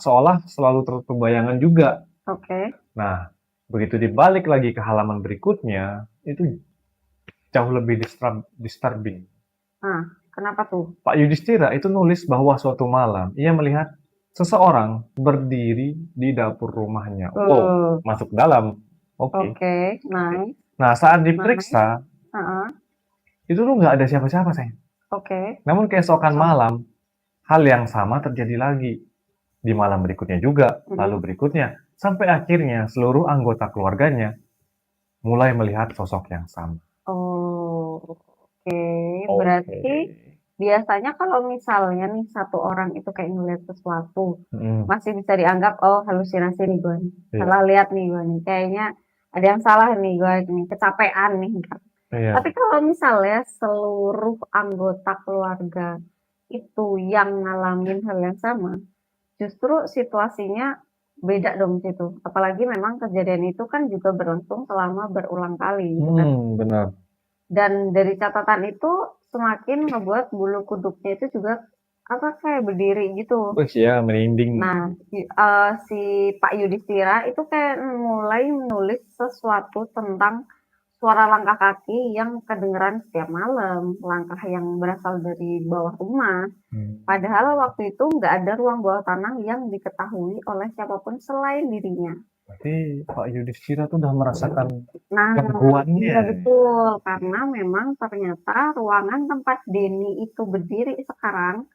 Seolah selalu terbayangan juga. Nah, begitu dibalik lagi ke halaman berikutnya, itu jauh lebih disturbing. Kenapa tuh? Pak Yudhistira itu nulis bahwa suatu malam ia melihat seseorang berdiri di dapur rumahnya. Oh, masuk dalam. Oke. Nice. Nah, saat diperiksa, itu tuh nggak ada siapa-siapa, sayang. Namun keesokan malam, hal yang sama terjadi lagi. Di malam berikutnya juga, lalu berikutnya, sampai akhirnya seluruh anggota keluarganya mulai melihat sosok yang sama. Berarti biasanya kalau misalnya nih satu orang itu kayak ngeliat sesuatu, masih bisa dianggap halusinasi nih gue nih. Salah lihat nih gue nih. Kayaknya ada yang salah nih gue nih, kecapean nih. Tapi kalau misalnya seluruh anggota keluarga itu yang ngalamin hal yang sama, justru situasinya beda dong situ. Apalagi memang kejadian itu kan juga berlangsung selama berulang kali gitu kan. Benar. Dan dari catatan itu semakin ngebuat bulu kuduknya itu juga kayak berdiri gitu. Ya, merinding. Nah, si Pak Yudhistira itu kayak mulai menulis sesuatu tentang suara langkah kaki yang kedengeran setiap malam, langkah yang berasal dari bawah rumah. Padahal waktu itu nggak ada ruang bawah tanah yang diketahui oleh siapapun selain dirinya. Berarti Pak Yudhistira tuh udah merasakan gangguannya. Iya betul, karena memang ternyata ruangan tempat Denny itu berdiri sekarang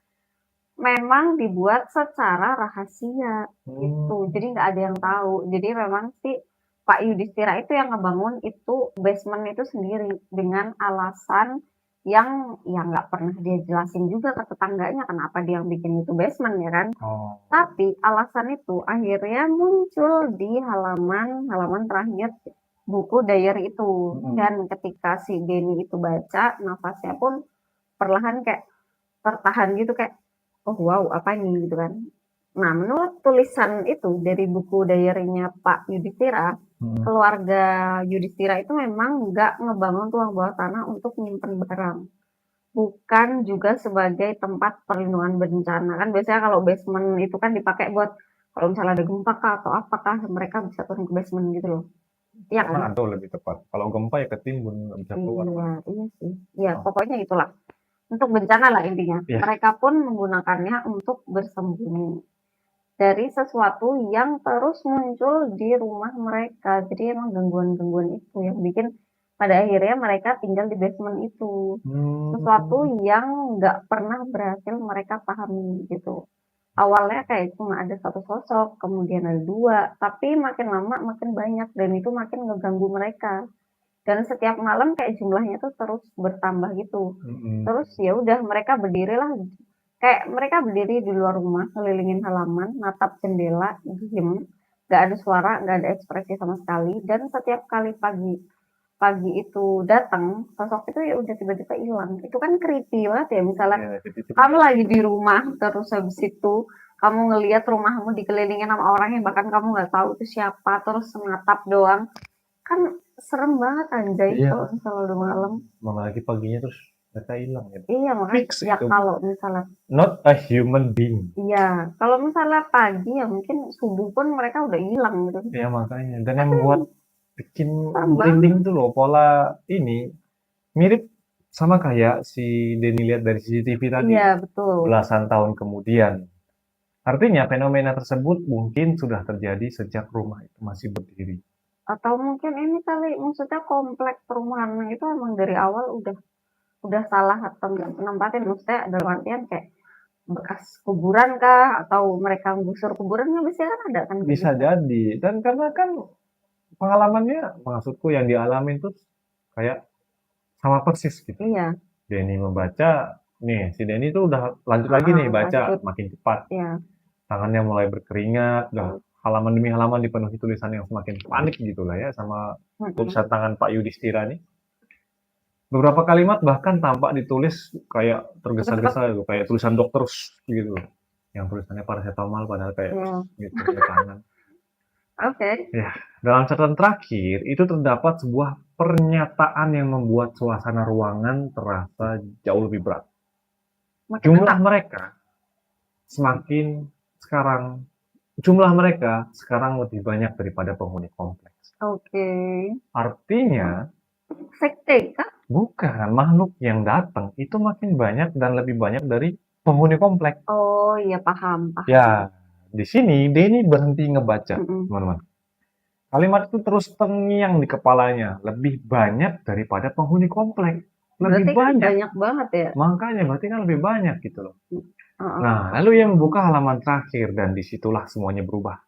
memang dibuat secara rahasia gitu. Jadi nggak ada yang tahu. Jadi memang si Pak Yudhistira itu yang ngebangun itu basement itu sendiri dengan alasan yang nggak pernah dia jelasin juga ke tetangganya kenapa dia yang bikin itu basement ya kan. Tapi alasan itu akhirnya muncul di halaman terakhir buku diary itu. Dan ketika si Denny itu baca, nafasnya pun perlahan kayak tertahan gitu kayak, oh wow apa ini gitu kan. Nah, menurut tulisan itu dari buku diary-nya Pak Yudhistira, keluarga Yudhistira itu memang nggak ngebangun ruang bawah tanah untuk nyimpen barang. Bukan juga sebagai tempat perlindungan bencana. Kan biasanya kalau basement itu kan dipakai buat kalau misalnya ada gempa kah atau apakah mereka bisa turun ke basement gitu loh. Iya kan? Tornado lebih tepat. Kalau gempa ya ketimbun, nggak bisa keluar. Iya, iya sih. Ya, Oh, pokoknya itulah. Untuk bencana lah intinya. iya. Mereka pun menggunakannya untuk bersembunyi dari sesuatu yang terus muncul di rumah mereka. Jadi emang gangguan-gangguan itu yang bikin pada akhirnya mereka tinggal di basement itu. Sesuatu Hmm, yang nggak pernah berhasil mereka pahami gitu. Awalnya kayak cuma ada satu sosok, kemudian ada dua, tapi makin lama makin banyak dan itu makin ngeganggu mereka. Dan setiap malam kayak jumlahnya tuh terus bertambah gitu. mm-mm. Terus ya udah mereka berdirilah kayak mereka berdiri di luar rumah, ngelilingin halaman, natap jendela, diem, nggak ada suara, nggak ada ekspresi sama sekali. Dan setiap kali pagi pagi itu datang, sosok itu ya udah tiba-tiba hilang. Itu kan creepy banget ya, misalnya Iya, jadi itu kamu lagi di rumah, terus habis itu kamu ngelihat rumahmu dikelilingin sama orang yang bahkan kamu nggak tahu itu siapa, terus natap doang. Kan serem banget anjay iya, kalau misalnya udah malam. mana lagi paginya terus mereka hilang gitu. Iya makanya Fix ya itu. kalau misalnya Not a human being. iya kalau misalnya pagi ya mungkin subuh pun mereka udah hilang gitu. Ya makanya. Dan yang Tapi membuat bikin serem merinding banget. tuh loh, pola ini mirip sama kayak si Denny lihat dari CCTV tadi. Iya betul. Belasan tahun kemudian. Artinya fenomena tersebut mungkin sudah terjadi sejak rumah itu masih berdiri. Atau mungkin ini kali maksudnya komplek perumahan itu emang dari awal udah salah atau nggak nempatin maksudnya dalam artian kayak bekas kuburan kah atau mereka gusur kuburannya biasanya kan ada kan kayak Bisa gitu. jadi. Dan karena kan pengalamannya, maksudku yang dialamin tuh kayak sama persis gitu. Iya, Denny membaca, nih si Denny tuh udah lanjut lagi nih baca, lanjut makin cepat. ya. Tangannya mulai berkeringat, udah halaman demi halaman dipenuhi tulisan yang semakin panik gitu lah ya sama Mm-mm. tulisan tangan Pak Yudhistira nih. Beberapa kalimat bahkan tampak ditulis kayak Cepet-cepet tergesa-gesa gitu, kayak tulisan dokter gitu loh. Yang tulisannya paracetamol padahal kayak ya. gitu pakai tangan. Oke. Ya, dalam catatan terakhir itu terdapat sebuah pernyataan yang membuat suasana ruangan terasa jauh lebih berat. Makin Jumlah dekat. mereka semakin sekarang jumlah mereka sekarang lebih banyak daripada penghuni kompleks. Oke. Artinya, Sekte kah? bukan makhluk yang datang itu makin banyak dan lebih banyak dari penghuni kompleks. Oh iya paham paham. Ya, di sini Denny berhenti ngebaca, Mm-mm. teman-teman. Kalimat itu terus terngiang di kepalanya, lebih banyak daripada penghuni kompleks. Lebih Berarti kan banyak. banyak banget ya. Makanya berarti kan lebih banyak gitu loh. Heeh. Nah, lalu yang membuka halaman terakhir dan disitulah semuanya berubah.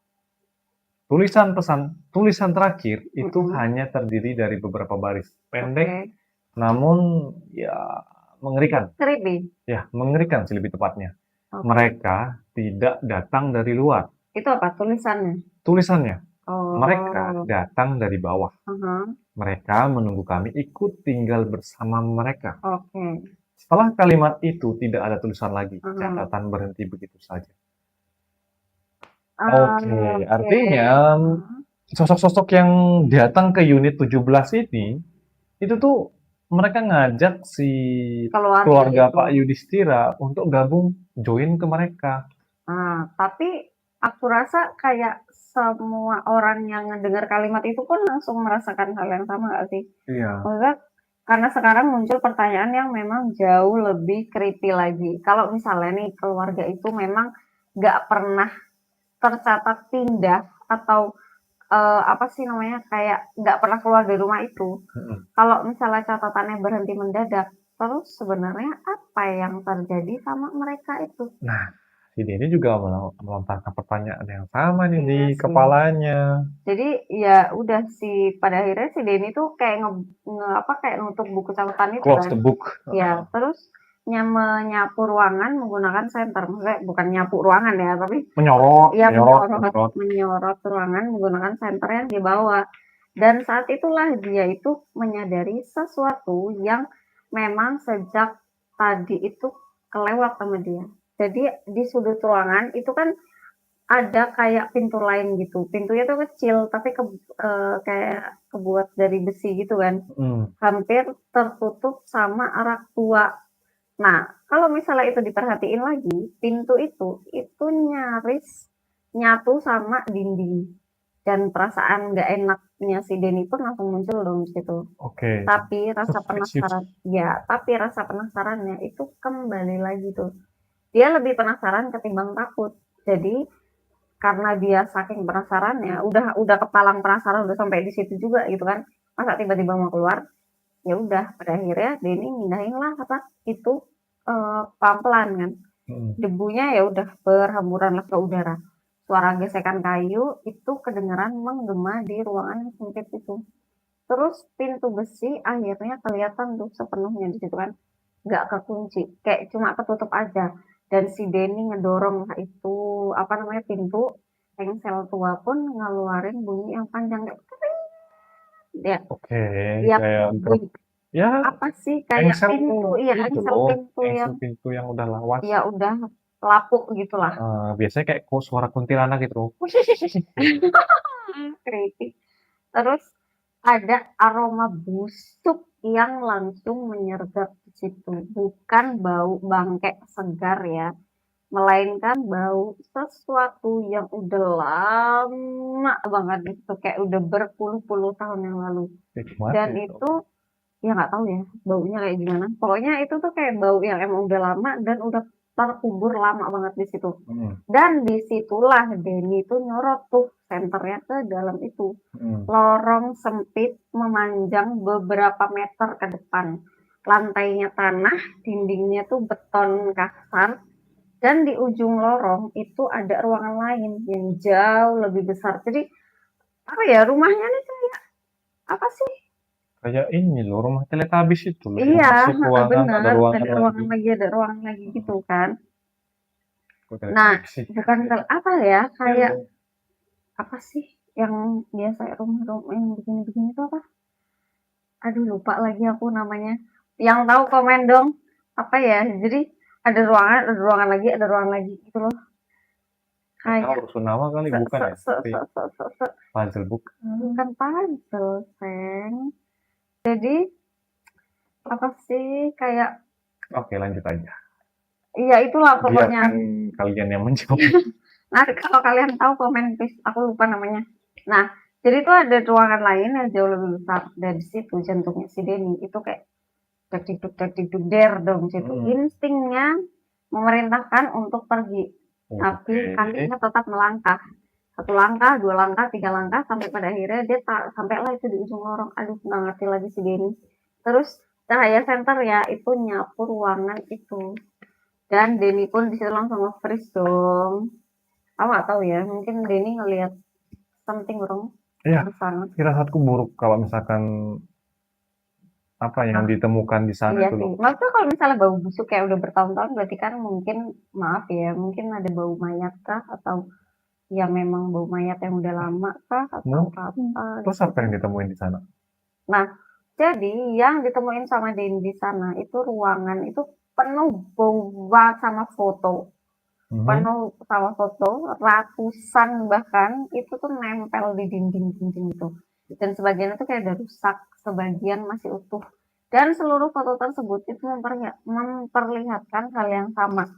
Tulisan terakhir itu Mm-mm. hanya terdiri dari beberapa baris pendek, Oke. namun ya mengerikan. Creepy. Ya, mengerikan sih lebih tepatnya. Oke. Mereka tidak datang dari luar. Itu apa tulisannya? Tulisannya, mereka Oh. datang dari bawah. Aha. Mereka menunggu kami ikut tinggal bersama mereka. Oke. Setelah kalimat itu tidak ada tulisan lagi, Aha. catatan berhenti begitu saja. Ah, Oke, oke. artinya Ah. sosok-sosok yang datang ke unit 17 ini, itu tuh mereka ngajak si Keluarga keluarga itu. Pak Yudhistira untuk gabung join ke mereka. Tapi aku rasa kayak semua orang yang mendengar kalimat itu pun langsung merasakan hal yang sama nggak sih? Iya. Maksudnya karena sekarang muncul pertanyaan yang memang jauh lebih creepy lagi. Kalau misalnya nih keluarga itu memang nggak pernah tercatat pindah atau apa sih namanya kayak nggak pernah keluar dari rumah itu. Mm-mm. Kalau misalnya catatannya berhenti mendadak, terus sebenarnya apa yang terjadi sama mereka itu? Nah, si Denny juga melontarkan pertanyaan yang sama nih di Iya sih. kepalanya. Jadi ya udah sih pada akhirnya si Denny tuh kayak apa kayak nutup buku catatan itu Close kan. the book. Ya, terus menyapu ruangan menggunakan senter. Maksudnya bukan nyapu ruangan ya, tapi Menyorot, ya menyorot, menyorot. menyorot ruangan menggunakan senter yang dibawa. Dan saat itulah dia itu menyadari sesuatu yang memang sejak tadi itu kelewat sama dia. Jadi di sudut ruangan itu kan ada kayak pintu lain gitu. Pintunya tuh kecil tapi kayak kebuat dari besi gitu kan. Hampir tertutup sama rak tua. Nah, kalau misalnya itu diperhatiin lagi, pintu itu nyaris nyatu sama dinding. Dan perasaan nggak enaknya si Denny pun langsung muncul dong di situ. Oke. Tapi rasa Suspicious. penasaran, ya, tapi rasa penasarannya itu kembali lagi tuh. Dia lebih penasaran ketimbang takut. Jadi karena dia saking penasarannya, udah kepalang penasaran udah sampai di situ juga gitu kan. Masa tiba-tiba mau keluar, ya udah pada akhirnya Denny mindahin lah apa itu pelan-pelan kan. Debunya ya udah berhamburan lah ke udara. Suara gesekan kayu itu kedengeran menggema di ruangan yang sempit itu. Terus pintu besi akhirnya kelihatan tuh sepenuhnya di situ kan. Nggak kekunci, kayak cuma ketutup aja. Dan si Denny ngedorong itu apa namanya pintu, engsel tua pun ngeluarin bunyi yang panjang kayak ya, Oke, tiap kayak bunyi ya apa sih kayak engsel pintu, iya itu engsel loh, pintu engsel yang pintu yang udah lawas. ya udah lapuk gitulah. Biasanya kayak suara kuntilanak gitu. Creepy. Terus ada aroma busuk yang langsung menyergap di situ. Bukan bau bangkek segar ya, melainkan bau sesuatu yang udah lama banget gitu, kayak udah berpuluh-puluh tahun yang lalu. Dan itu ya nggak tahu ya baunya kayak gimana. Pokoknya itu tuh kayak bau yang emang udah lama dan udah terkubur lama banget di situ. Dan disitulah Denny tuh nyorot tuh senternya ke dalam itu. Lorong sempit memanjang beberapa meter ke depan. Lantainya tanah, dindingnya tuh beton kasar, dan di ujung lorong itu ada ruangan lain yang jauh lebih besar. Jadi apa ya rumahnya nih kayak apa sih? Kayak ini loh, rumah teletabis itu loh, yang Iya, masuk ruangan, ada bener. ruangan Ada lagi. ruangan lagi, ada ruangan lagi gitu kan. Kok Nah, teletabis sih? bukan apa ya, kayak apa sih yang biasa rumah-rumah yang begini-begini itu apa? Aduh lupa lagi aku namanya. Yang tahu komen dong. Apa ya? Jadi ada ruangan lagi, ada ruangan lagi gitu loh. Nggak tahu, Kayak Rusunawa kali se bukan se ya, se tapi se se se, se. puzzle book. Bukan puzzle, Seng. Jadi apa sih kayak Oke, lanjut aja. iya itulah pokoknya. Biarkan kalian yang menjawab. Nah, kalau kalian tahu komen please, aku lupa namanya. Nah, jadi itu ada ruangan lain yang jauh lebih besar dari situ jantungnya si Denny itu kayak dadiduk der dong situ. Instingnya memerintahkan untuk pergi, tapi kakinya tetap melangkah. Satu langkah, dua langkah, tiga langkah, sampai pada akhirnya dia sampailah itu di ujung lorong. Aduh, nggak ngerti lagi si Denny. Terus cahaya senter ya itu nyapu ruangan itu. Dan Denny pun disitu langsung nge-freeze dong. Aku nggak tahu ya, mungkin Denny ngelihat something wrong Iya, di sana. firasatku buruk kalau misalkan apa yang ditemukan di sana Iya itu sih. loh. Maksudnya kalau misalnya bau busuk kayak udah bertahun-tahun berarti kan mungkin maaf ya, mungkin ada bau mayat kah atau ya memang bau mayat yang udah lama kah atau Mungkin. apa Terus gitu apa kan. yang ditemuin di sana? Nah, jadi yang ditemuin sama Denny di sana itu ruangan itu penuh bau banget sama foto. Penuh sama foto, ratusan bahkan itu tuh nempel di dinding-dinding itu. Dan sebagian itu kayak udah rusak, sebagian masih utuh. Dan seluruh foto tersebut itu memperlihatkan hal yang sama,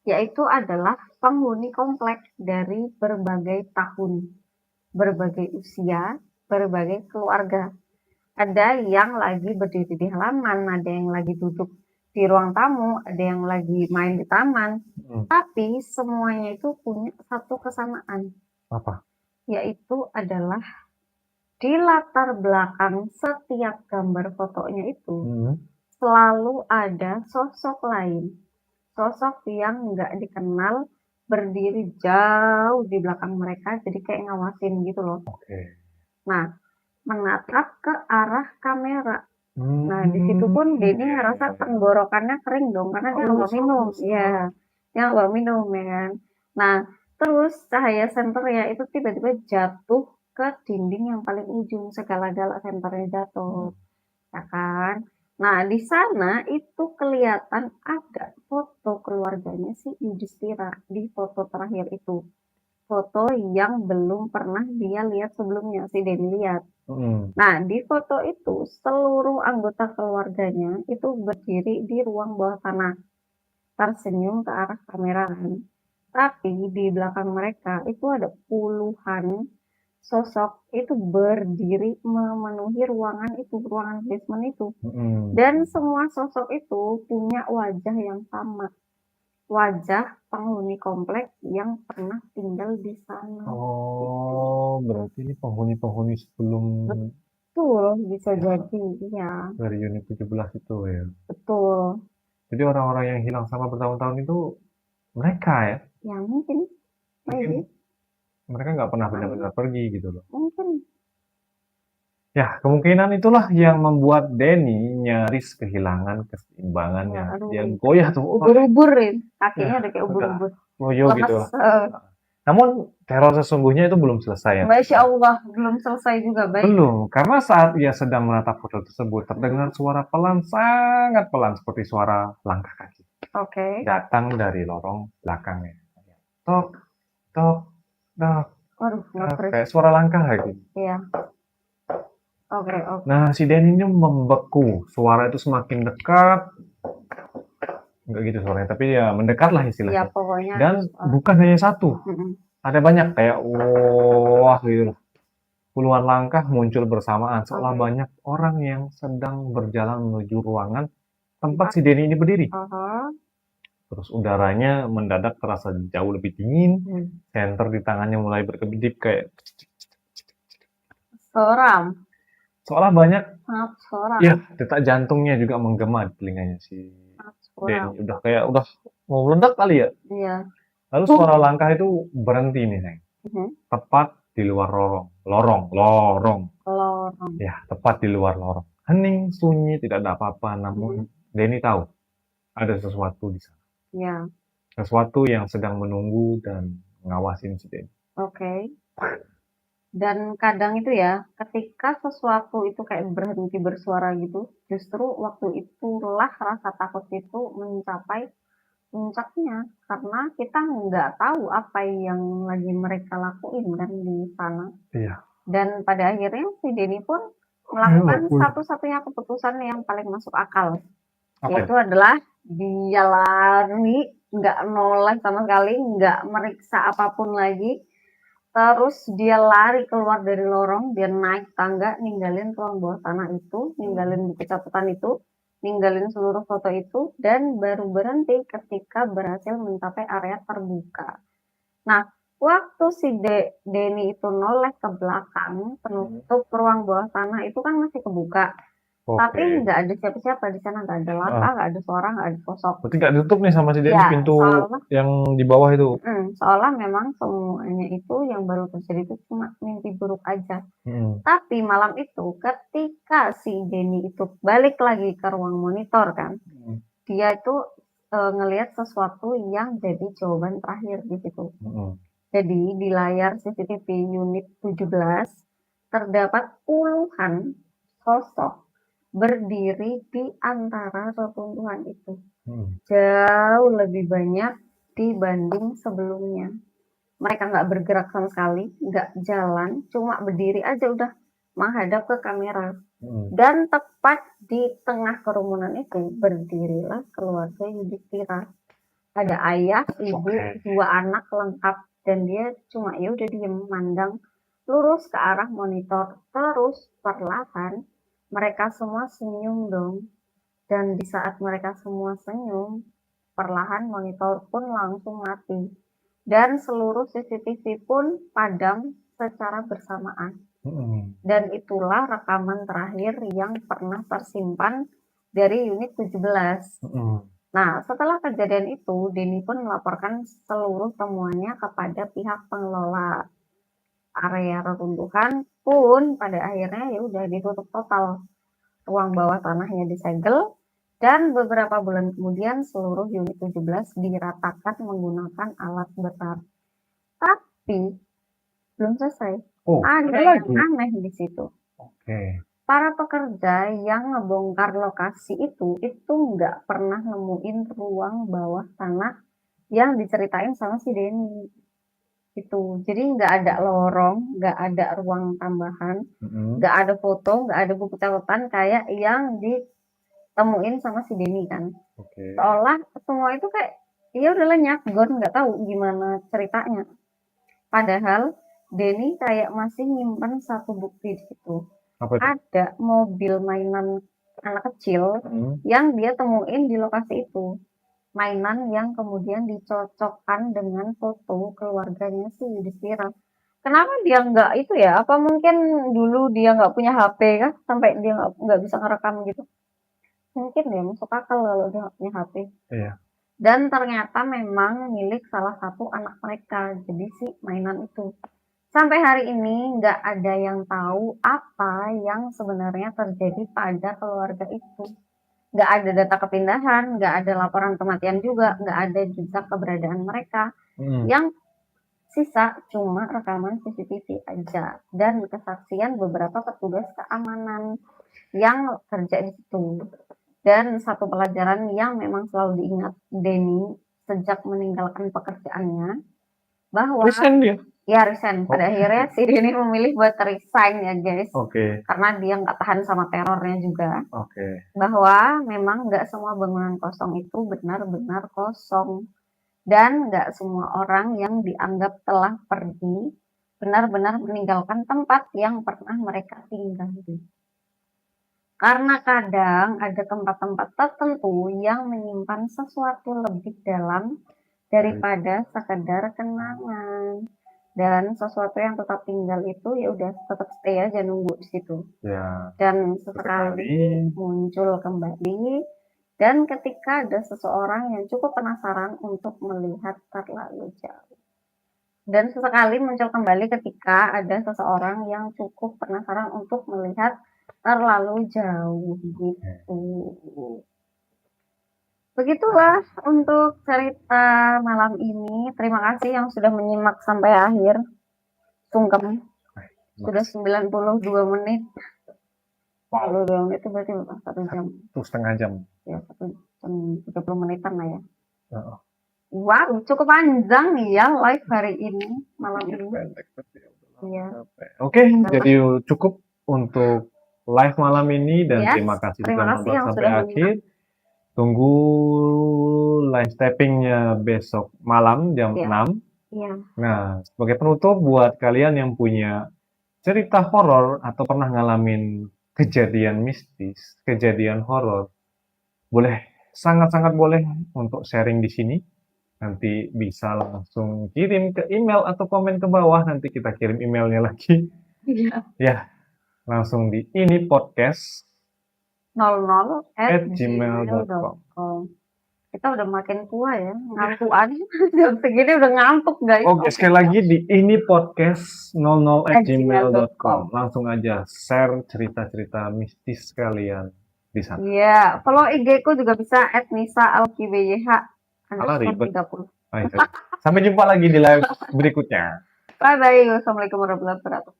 yaitu adalah penghuni komplek dari berbagai tahun, berbagai usia, berbagai keluarga. Ada yang lagi berdiri di halaman, ada yang lagi duduk di ruang tamu, ada yang lagi main di taman. Tapi semuanya itu punya satu kesamaan. Apa? Yaitu adalah di latar belakang setiap gambar fotonya itu selalu ada sosok lain. Sosok yang nggak dikenal berdiri jauh di belakang mereka jadi kayak ngawasin gitu loh. Nah, menatap ke arah kamera. Nah, di situ pun Denny ngerasa tenggorokannya kering dong karena dia nggak minum. Iya, dia nggak minum ya kan. Nah, terus cahaya senternya itu tiba-tiba jatuh ke dinding yang paling ujung, segala-gala senternya jatuh, ya kan. Nah, di sana itu kelihatan ada foto keluarganya si Yudhistira di foto terakhir itu. foto yang belum pernah dia lihat sebelumnya, si Denny lihat. Mm-mm. Nah, di foto itu seluruh anggota keluarganya itu berdiri di ruang bawah tanah, tersenyum ke arah kamera kan. Tapi di belakang mereka itu ada puluhan sosok itu berdiri memenuhi ruangan itu, ruangan basement itu. Mm-mm. Dan semua sosok itu punya wajah yang sama. Wajah penghuni komplek yang pernah tinggal di sana. Oh, berarti ini penghuni-penghuni sebelum Betul, bisa ya, jadi, ya, dari unit 17 itu ya. betul. Jadi orang-orang yang hilang sama bertahun-tahun itu mereka ya. Ya mungkin, Mungkin maybe, mereka nggak pernah benar-benar pergi gitu loh. mungkin. Ya, kemungkinan itulah yang membuat Denny nyaris kehilangan Ya, keseimbangannya. aduh, Dia goyah tuh, wah, ubur-ubur ya, ya, kakinya udah kayak udah ubur-ubur. loyo gitu Lemes, lah. Namun teror sesungguhnya itu belum selesai ya. Masya Allah, belum selesai juga, baik. Belum, karena saat ia sedang menatap foto tersebut terdengar suara pelan, sangat pelan seperti suara langkah kaki. Oke, Datang dari lorong belakangnya. Tok, tok, tok, waduh, tok, nge-freeze. kayak suara langkah lagi. Iya, oke, oke. Nah, si Denny ini membeku. Suara itu semakin dekat. Enggak gitu suaranya, tapi ya mendekat lah Iya, istilahnya. pokoknya Dan bukan hanya satu, mm-mm. ada banyak kayak wah gitu. Puluhan langkah muncul bersamaan, seolah Oke. banyak orang yang sedang berjalan menuju ruangan tempat si Denny ini berdiri. Aha. Terus udaranya mendadak terasa jauh lebih dingin, Hmm. senter di tangannya mulai berkedip kayak Seram, seolah banyak, sangat seram, ya detak jantungnya juga menggema di telinganya si sangat Denny. seram. Udah mau meledak kali ya. Iya. Lalu suara langkah itu berhenti nih, Neng. Mhm. Tepat di luar lorong. Lorong. Ya, tepat di luar lorong. Hening, sunyi, tidak ada apa-apa. Namun Denny tahu ada sesuatu di sana. Ya, Sesuatu yang sedang menunggu dan mengawasin si Denny. oke. Dan kadang itu ya, ketika sesuatu itu kayak berhenti bersuara gitu, justru waktu itulah rasa takut itu mencapai puncaknya. Karena kita nggak tahu apa yang lagi mereka lakuin kan di sana. Iya. Dan pada akhirnya si Denny pun Ayo, melakukan satu-satunya keputusan yang paling masuk akal. apa Yaitu adalah dia lari, nggak noleh sama sekali, nggak meriksa apapun lagi. Terus dia lari keluar dari lorong, dia naik tangga, ninggalin ruang bawah tanah itu, ninggalin buku catatan itu, ninggalin seluruh foto itu, dan baru berhenti ketika berhasil mencapai area terbuka. Nah, waktu si Denny itu noleh ke belakang, penutup ruang bawah tanah itu kan masih kebuka. Tapi Oke. nggak ada siapa-siapa di sana, nggak ada langkah, nggak ada suara, nggak ada sosok. Berarti nggak ditutup nih sama si Denny Ya, pintu seolah yang di bawah itu. seolah memang semuanya itu yang baru terjadi itu cuma mimpi buruk aja. Hmm. Tapi malam itu ketika si Denny itu balik lagi ke ruang monitor kan, dia itu ngelihat sesuatu yang jadi jawaban terakhir di situ. Jadi di layar CCTV unit 17 terdapat puluhan sosok berdiri di antara reruntuhan itu. Jauh lebih banyak dibanding sebelumnya. Mereka nggak bergerak sama sekali, nggak jalan, cuma berdiri aja udah menghadap ke kamera. Dan tepat di tengah kerumunan itu berdirilah keluarga Yudhistira. Ada ayah, ibu, dua anak lengkap, dan dia cuma ya udah diem memandang lurus ke arah monitor. Terus perlahan mereka semua senyum dong. Dan di saat mereka semua senyum, perlahan monitor pun langsung mati. Dan seluruh CCTV pun padam secara bersamaan. Dan itulah rekaman terakhir yang pernah tersimpan dari unit 17. Nah, setelah kejadian itu, Denny pun melaporkan seluruh temuannya kepada pihak pengelola area reruntuhan pun pada akhirnya ya udah ditutup total. Ruang bawah tanahnya disegel dan beberapa bulan kemudian seluruh unit 17 diratakan menggunakan alat besar. Tapi belum selesai. Ada yang aneh di situ. Para pekerja yang ngebongkar lokasi itu nggak pernah nemuin ruang bawah tanah yang diceritain sama si Denny. gitu. Jadi nggak ada lorong, nggak ada ruang tambahan, Mm-mm. nggak ada foto, nggak ada buku catatan kayak yang ditemuin sama si Denny kan. Oke. Seolah semua itu kayak ya udah lenyap, gue nggak tahu gimana ceritanya. Padahal Denny kayak masih nyimpan satu bukti di situ. Apa itu? Ada mobil mainan anak kecil Mm. yang dia temuin di lokasi itu. Mainan yang kemudian dicocokkan dengan foto keluarganya si Yudhistira. Kenapa dia nggak itu ya? Apa mungkin dulu dia nggak punya HP kah? Sampai dia nggak bisa ngerekam gitu? Mungkin ya, masuk akal kalau dia nggak punya HP. Iya. Dan ternyata memang milik salah satu anak mereka. Jadi si mainan itu. Sampai hari ini nggak ada yang tahu apa yang sebenarnya terjadi pada keluarga itu. Nggak ada data kepindahan, nggak ada laporan kematian juga, nggak ada jejak keberadaan mereka. Mm. Yang sisa cuma rekaman CCTV aja dan kesaksian beberapa petugas keamanan yang kerja di situ. Dan satu pelajaran yang memang selalu diingat Denny sejak meninggalkan pekerjaannya, bahwa Resign dia. ya resign. Pada akhirnya si Denny memilih buat resign ya guys. Oke. Karena dia nggak tahan sama terornya juga. Oke. Bahwa memang nggak semua bangunan kosong itu benar-benar kosong. Dan nggak semua orang yang dianggap telah pergi benar-benar meninggalkan tempat yang pernah mereka tinggali. Karena kadang ada tempat-tempat tertentu yang menyimpan sesuatu lebih dalam daripada sekedar kenangan. Dan sesuatu yang tetap tinggal itu ya udah tetap stay aja nunggu di situ. Ya. Dan sesekali muncul kembali. Dan ketika ada seseorang yang cukup penasaran untuk melihat terlalu jauh. Dan sesekali muncul kembali ketika ada seseorang yang cukup penasaran untuk melihat terlalu jauh gitu. Begitulah untuk cerita malam ini. Terima kasih yang sudah menyimak sampai akhir. Sungkem. Sudah 92 menit. 92 menit itu berarti berapa? 1 jam. 1,5 jam. Ya, 1 jam 30 menitan lah ya. Oh. Wow, cukup panjang nih ya live hari ini, malam ini. Iya. Oke, jadi cukup untuk live malam ini dan Yes, terima kasih terima sudah kasih nonton yang sampai sudah akhir. Tunggu live tappingnya besok malam jam Iya. 6. Iya. Nah, sebagai penutup buat kalian yang punya cerita horor atau pernah ngalamin kejadian mistis, kejadian horor, boleh sangat-sangat boleh untuk sharing di sini. Nanti bisa langsung kirim ke email atau komen ke bawah, nanti kita kirim emailnya lagi. Iya. Ya, langsung di ini podcast 00@gmail.com. Kita udah makin tua ya, ngantukan. Jam segini udah ngantuk guys. Oke, sekali lagi di ini podcast 00@gmail.com. Langsung aja share cerita-cerita mistis kalian di sana. Iya, follow IG ku juga bisa @nisa_alkibyh. Alah, ribet. 30. Sampai jumpa lagi di live berikutnya. Bye bye. Wassalamualaikum warahmatullahi wabarakatuh.